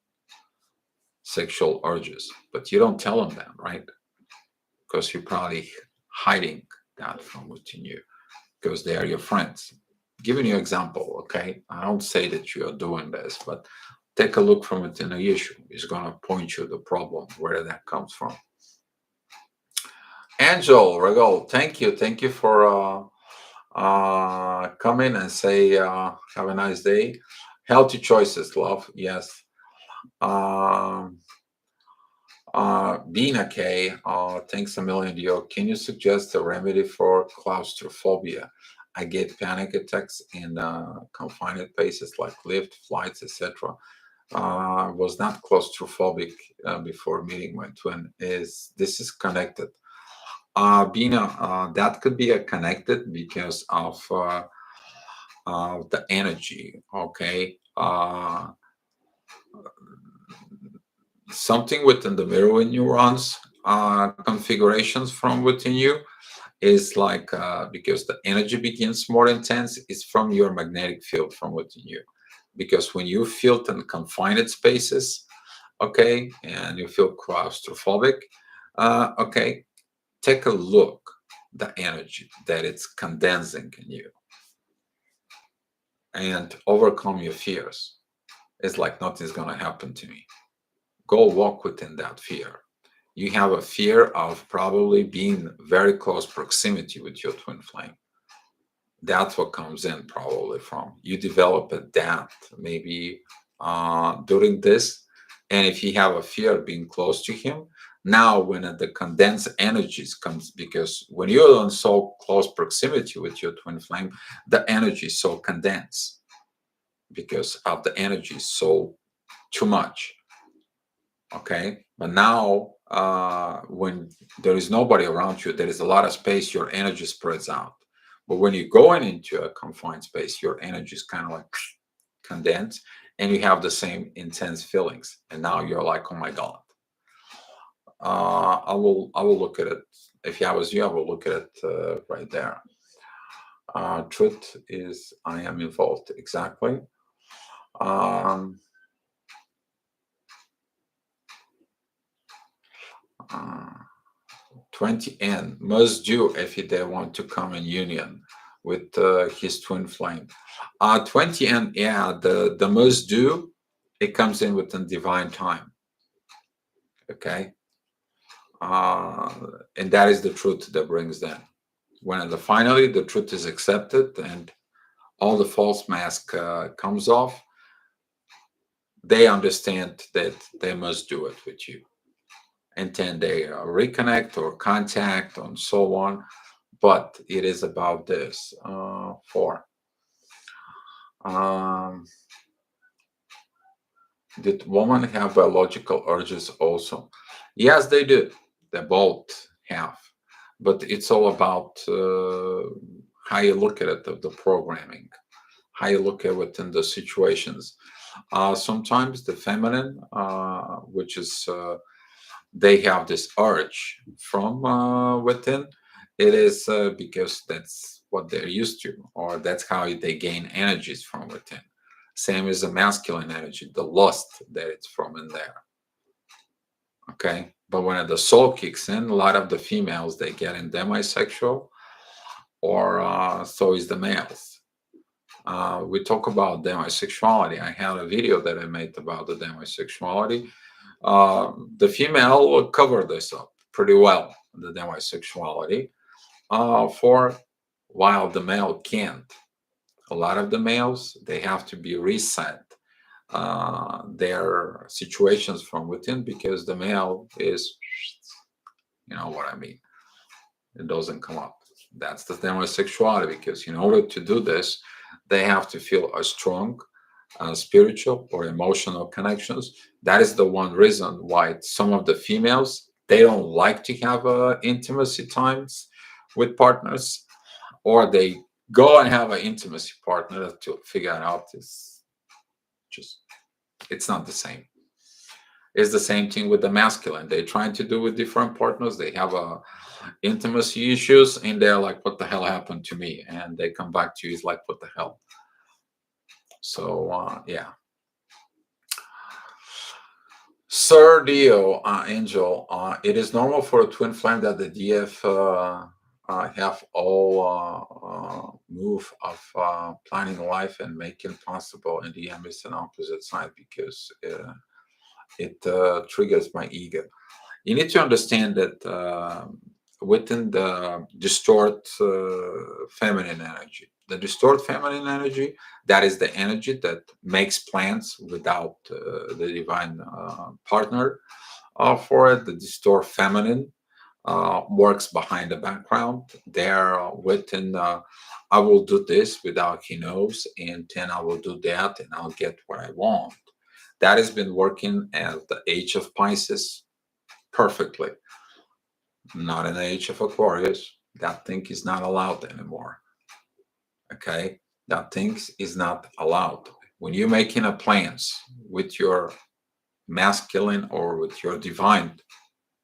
Speaker 1: sexual urges. But you don't tell them that, right? Because you're probably hiding that from within you because they are your friends. Giving you an example, okay? I don't say that you are doing this, but take a look from within the issue. It's going to point you the problem, where that comes from. Angel Regal, thank you. Thank you for come in and say have a nice day. Healthy choices, love. Yes. Um, Bina K, thanks a million, yo. Can you suggest a remedy for claustrophobia? I get panic attacks in confined places like lift, flights, etc. Was not claustrophobic before meeting my twin. This is connected? Bina, that could be a connected because of the energy. Okay, something within the mirror neurons configurations from within you is like because the energy begins more intense is from your magnetic field from within you. Because when you feel in confined spaces, okay, and you feel claustrophobic, okay, take a look the energy that it's condensing in you. and overcome your fears. It's like nothing's going to happen to me. Go walk within that fear. You have a fear of probably being very close proximity with your twin flame. That's what comes in probably from. You develop a that maybe during this. And if you have a fear of being close to him, now when the condensed energies comes, because when you're in so close proximity with your twin flame, the energy is so condensed because of the energy so too much. Okay, but now when there is nobody around you, there is a lot of space, your energy spreads out. But when you're going into a confined space, your energy is kind of like condensed, and you have the same intense feelings. And now you're like, oh my god. I will look at it. If I was you, I will look at it right there. Truth is, I am involved. Exactly. Um, 20N must do if they want to come in union with his twin flame. 20N, yeah, the must do, it comes in within divine time. Okay. And that is the truth that brings them. When finally the truth is accepted and all the false mask comes off, they understand that they must do it with you. And then they reconnect or contact and so on. But it is about this. Did women have biological urges also? Yes, they do. They both have. But it's all about how you look at it, the programming, how you look at it in the situations. Sometimes the feminine, which is they have this urge from within. It is because that's what they're used to, or that's how they gain energies from within. Same as the masculine energy, the lust that it's from in there. Okay, but when the soul kicks in, a lot of the females they get in demisexual, or so is the males. We talk about demisexuality. I had a video that I made about the demisexuality. The female will cover this up pretty well, the demisexuality, for while the male can't. A lot of the males, they have to be reset their situations from within because the male is, you know what I mean, it doesn't come up. That's the demisexuality because in order to do this, they have to feel a strong spiritual or emotional connections. That is the one reason why some of the females they don't like to have intimacy times with partners, or they go and have an intimacy partner to figure out it's just it's not the same. It's the same thing with the masculine. They're trying to do with different partners. They have intimacy issues, and they're like, "What the hell happened to me?" And they come back to you, it's like, "What the hell?" So yeah. Sir Dio, Angel, it is normal for a twin flame that the DF have all move of planning life and making possible, and DM is an opposite side because it triggers my ego. You need to understand that within the distort feminine energy, the distort feminine energy, that is the energy that makes plans without the divine partner for it. The distort feminine works behind the background. They're within, I will do this without he knows, and then I will do that, and I'll get what I want. That has been working at the age of Pisces perfectly. Not in the age of Aquarius. That thing is not allowed anymore. Okay? That thing is not allowed. When you're making a plans with your masculine or with your divine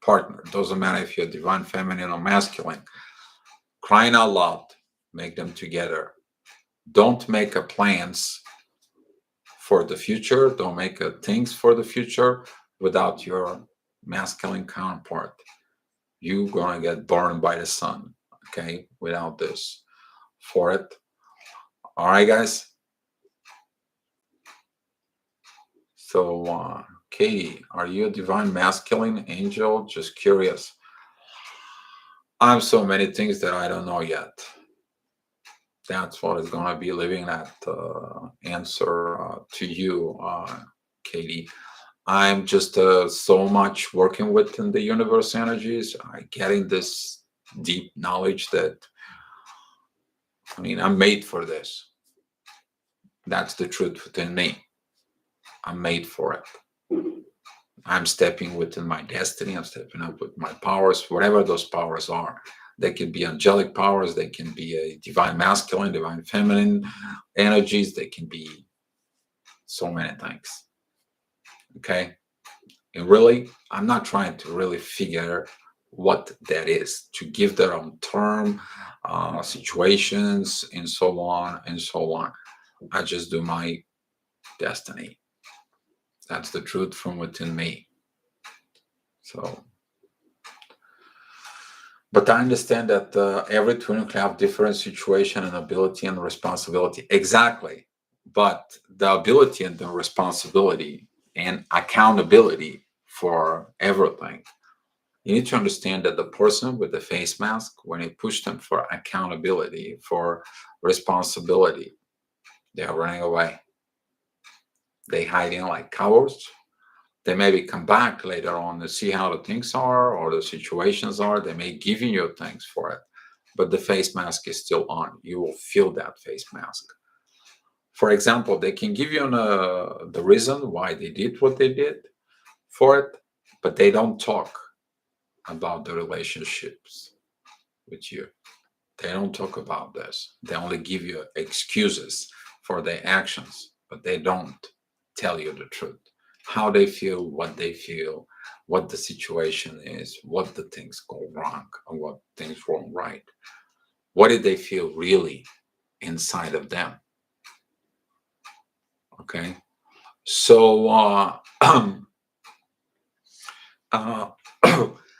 Speaker 1: partner, it doesn't matter if you're divine feminine or masculine, crying out loud, make them together. Don't make a plans for the future. Don't make a things for the future without your masculine counterpart. You're gonna get burned by the sun, okay, without this for it. All right, guys. So, Katie, are you a divine masculine angel? Just curious. I'm so many things that I don't know yet. That's what is going to be leaving that answer to you, Katie. I'm just so much working within the universe energies. I getting this deep knowledge that, I mean, I'm made for this. That's the truth within me. I'm made for it. I'm stepping within my destiny. I'm stepping up with my powers, whatever those powers are. They can be angelic powers. They can be a divine masculine, divine feminine energies. They can be so many things. Okay. And really, I'm not trying to really figure what that is, to give their own term, situations, and so on and so on. I just do my destiny. That's the truth from within me. So, but I understand that every twin will have different situation and ability and responsibility. Exactly. But the ability and the responsibility and accountability for everything. You need to understand that the person with the face mask, when you push them for accountability, for responsibility, they are running away. They hide in like cowards. They maybe come back later on to see how the things are or the situations are. They may give you things for it, but the face mask is still on. You will feel that face mask. For example, they can give you the reason why they did what they did for it, but they don't talk about the relationships with you. They don't talk about this. They only give you excuses for their actions, but they don't tell you the truth. How they feel, what the situation is, what the things go wrong, and what things wrong right. What did they feel really inside of them? Okay. So uh,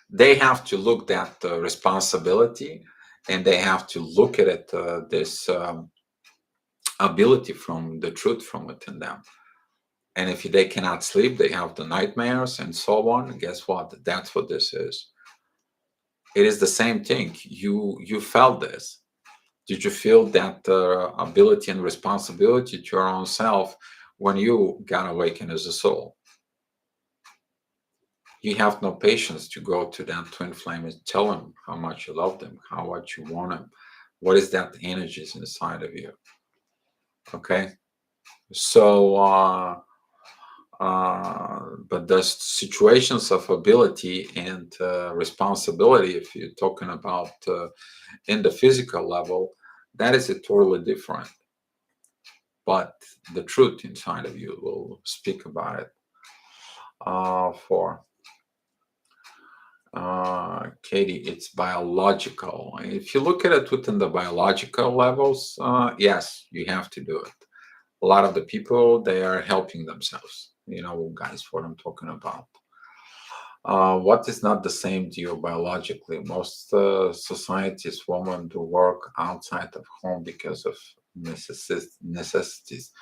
Speaker 1: they have to look at the responsibility, and they have to look at it, this ability from the truth from within them. And if they cannot sleep, they have the nightmares and so on. Guess what? That's what this is. It is the same thing. You felt this. Did you feel that ability and responsibility to your own self when you got awakened as a soul? You have no patience to go to that twin flame and tell them how much you love them, how much you want them. What is that energy inside of you? Okay. So but the situations of ability and responsibility, if you're talking about in the physical level, that is a totally different. But the truth inside of you will speak about it. For Katie, it's biological. If you look at it within the biological levels, yes, you have to do it. A lot of the people, they are helping themselves. You know, guys, what I'm talking about. What is not the same to you biologically? Most societies, women do work outside of home because of necessities.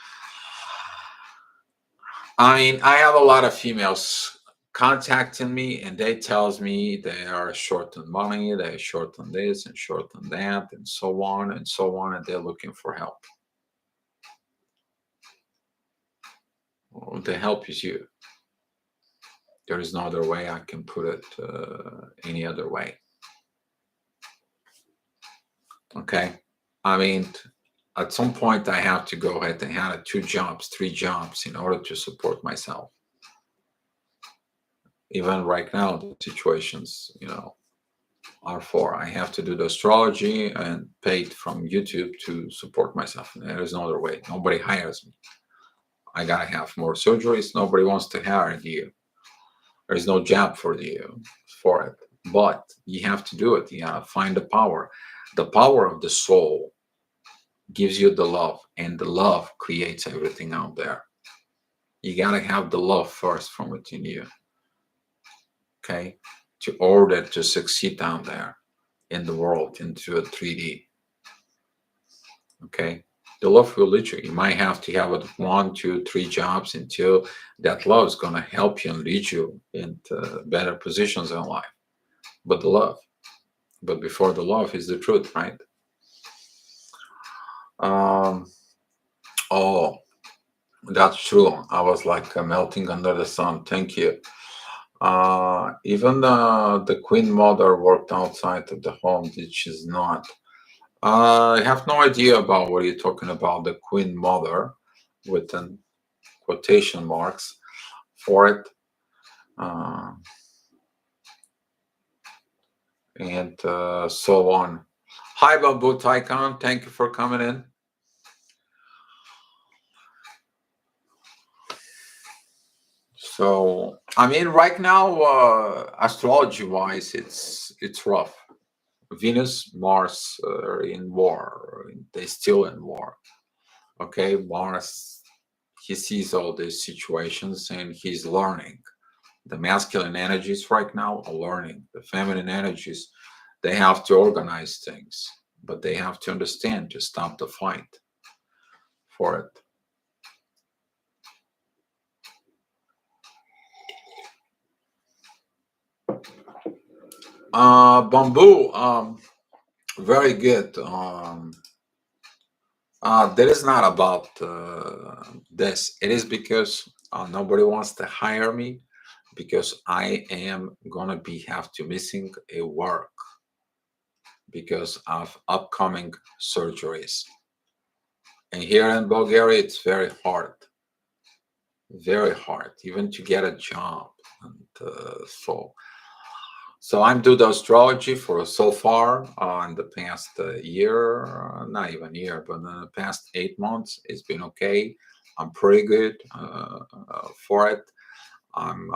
Speaker 1: I mean, I have a lot of females contacting me, and they tells me they are short on money, they're short on this and short on that, and so on and so on, and they're looking for help. Well, the help is you. There is no other way I can put it any other way. Okay. I mean, at some point, I have to go ahead and have 2 jobs, 3 jobs in order to support myself. Even right now, the situations, are for I have to do the astrology and paid from YouTube to support myself. There is no other way. Nobody hires me. I gotta have more surgeries. Nobody wants to hire you. There's no job for it. But you have to do it. You gotta find the power. The power of the soul gives you the love, and the love creates everything out there. You gotta have the love first from within you, okay, to order to succeed down there in the world into a 3D, okay. The love will lead you. You might have to have it 1, 2, 3 jobs until that love is going to help you and lead you into better positions in life. But the love, but before the love is the truth, right? Um, oh, that's true. I was like melting under the sun. Thank you. Even the Queen Mother worked outside of the home, which is not. I have no idea about what you're talking about, the Queen Mother, with an quotation marks for it. Uh, and so on. Hi, Babu Tycon. Thank you for coming in. So, I mean, right now, astrology-wise, it's rough. Venus, Mars are in war. They're still in war. Okay, Mars, he sees all these situations and he's learning. The masculine energies right now are learning. The feminine energies, they have to organize things, but they have to understand to stop the fight for it. Bamboo, very good. That is not about this. It is because nobody wants to hire me because I am gonna be have to missing a work because of upcoming surgeries. And here in Bulgaria, it's very hard, even to get a job. And so I'm doing the astrology for so far in the past year, not even year, but in the past 8 months, it's been okay. I'm pretty good for it. I'm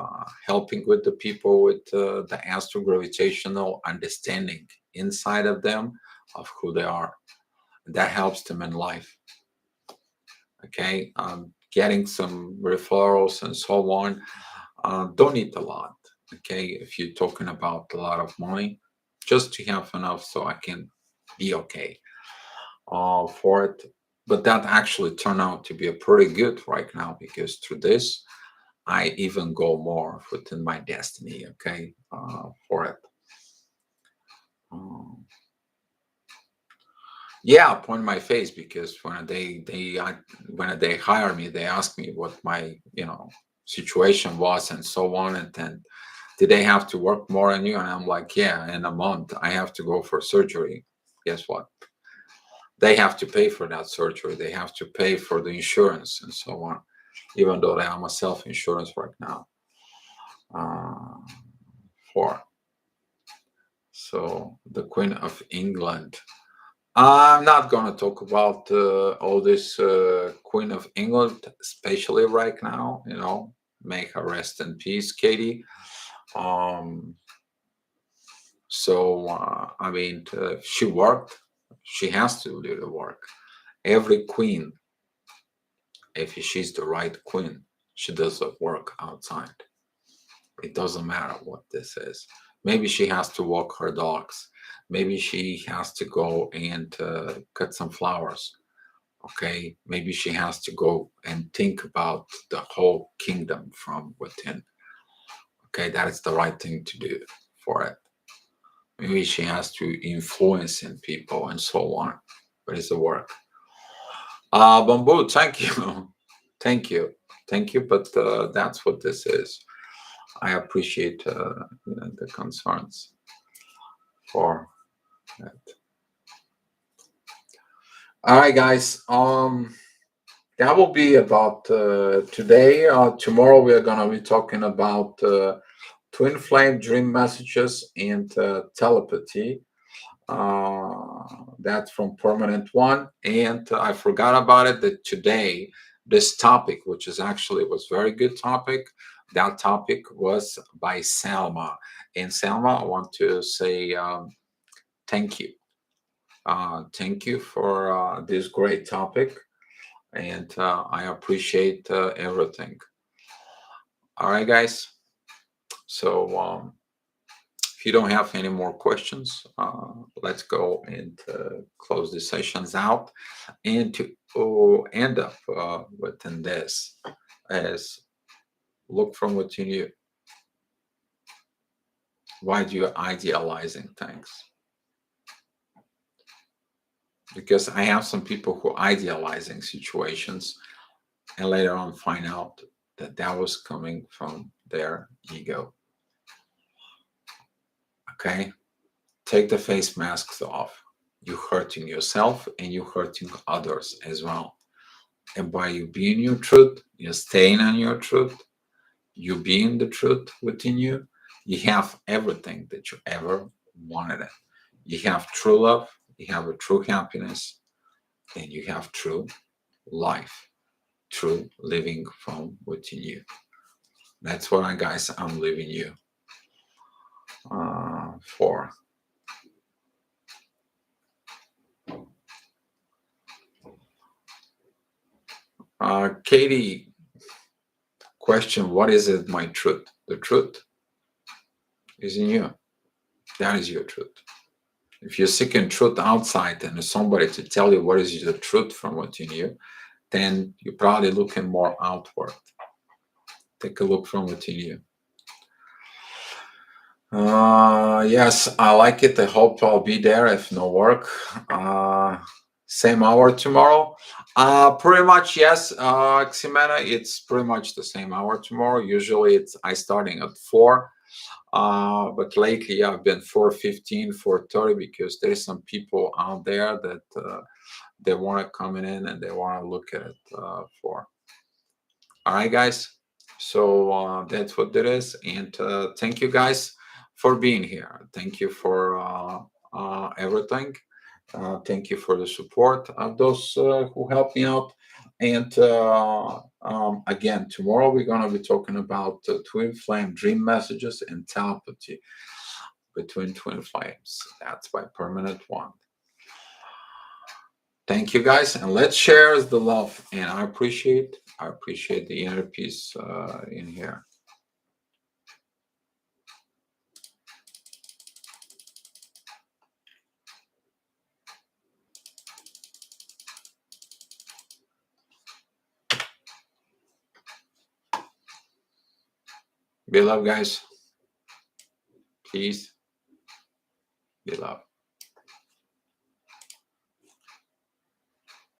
Speaker 1: helping with the people with the astrogravitational understanding inside of them of who they are. That helps them in life. Okay, getting some referrals and so on. Don't need a lot. Okay, if you're talking about a lot of money, just to have enough so I can be okay for it. But that actually turned out to be a pretty good right now because through this, I even go more within my destiny. Okay, for it. Um, yeah, upon my face because when they hire me, they ask me what my situation was and so on, and then did they have to work more on you? And I'm like, yeah, in a month I have to go for surgery. Guess what? They have to pay for that surgery. They have to pay for the insurance and so on, even though I am a self-insurance right now. Uh, for so the Queen of England. I'm not going to talk about all this Queen of England, especially right now. May her rest in peace, Katie. Um, So, I mean, she worked. She has to do the work. Every queen, if she's the right queen, she does the work outside. It doesn't matter what this is. Maybe she has to walk her dogs. Maybe she has to go and cut some flowers. Okay. Maybe she has to go and think about the whole kingdom from within. Okay. That is the right thing to do for it. Maybe she has to influence in people and so on. But it's a work. Bamboo, thank you. Thank you. Thank you. But that's what this is. I appreciate the concerns for that. All right, guys. That will be about today. Tomorrow we are gonna be talking about twin flame dream messages and telepathy. That's from Permanent One. And I forgot about it that today, this topic, which is actually was very good topic, that topic was by Salma. And Salma, I want to say thank you. Thank you for this great topic. And I appreciate everything. All right, guys. So if you don't have any more questions, let's go and close the sessions out. And to end up within this, as look from within you. Why do you idealizing things? Because I have some people who idealizing situations and later on find out that that was coming from their ego. Okay? Take the face masks off. You're hurting yourself and you're hurting others as well. And by you being your truth, you're staying on your truth, you being the truth within you, you have everything that you ever wanted it. You have true love, you have a true happiness, and you have true life, true living from within you. That's what guys, I'm leaving you for. Katie, question, what is it, my truth? The truth is in you. That is your truth. If you're seeking truth outside and there's somebody to tell you what is the truth from within you, then you're probably looking more outward. Take a look from within you. Yes, I like it. I hope I'll be there if no work. Same hour tomorrow. Pretty much, yes, Ximena, it's pretty much the same hour tomorrow. Usually I starting at 4. But lately I've been 4:15, 4:30 because there's some people out there that they want to come in and they want to look at it for. All right, guys. So that's what it is. And thank you guys for being here. Thank you for everything. Thank you for the support of those who helped me out. And again, tomorrow we're going to be talking about twin flame dream messages and telepathy between twin flames. That's by Permanent One. Thank you guys, and let's share the love. And I appreciate the inner peace in here. Be love, guys. Peace. Be love.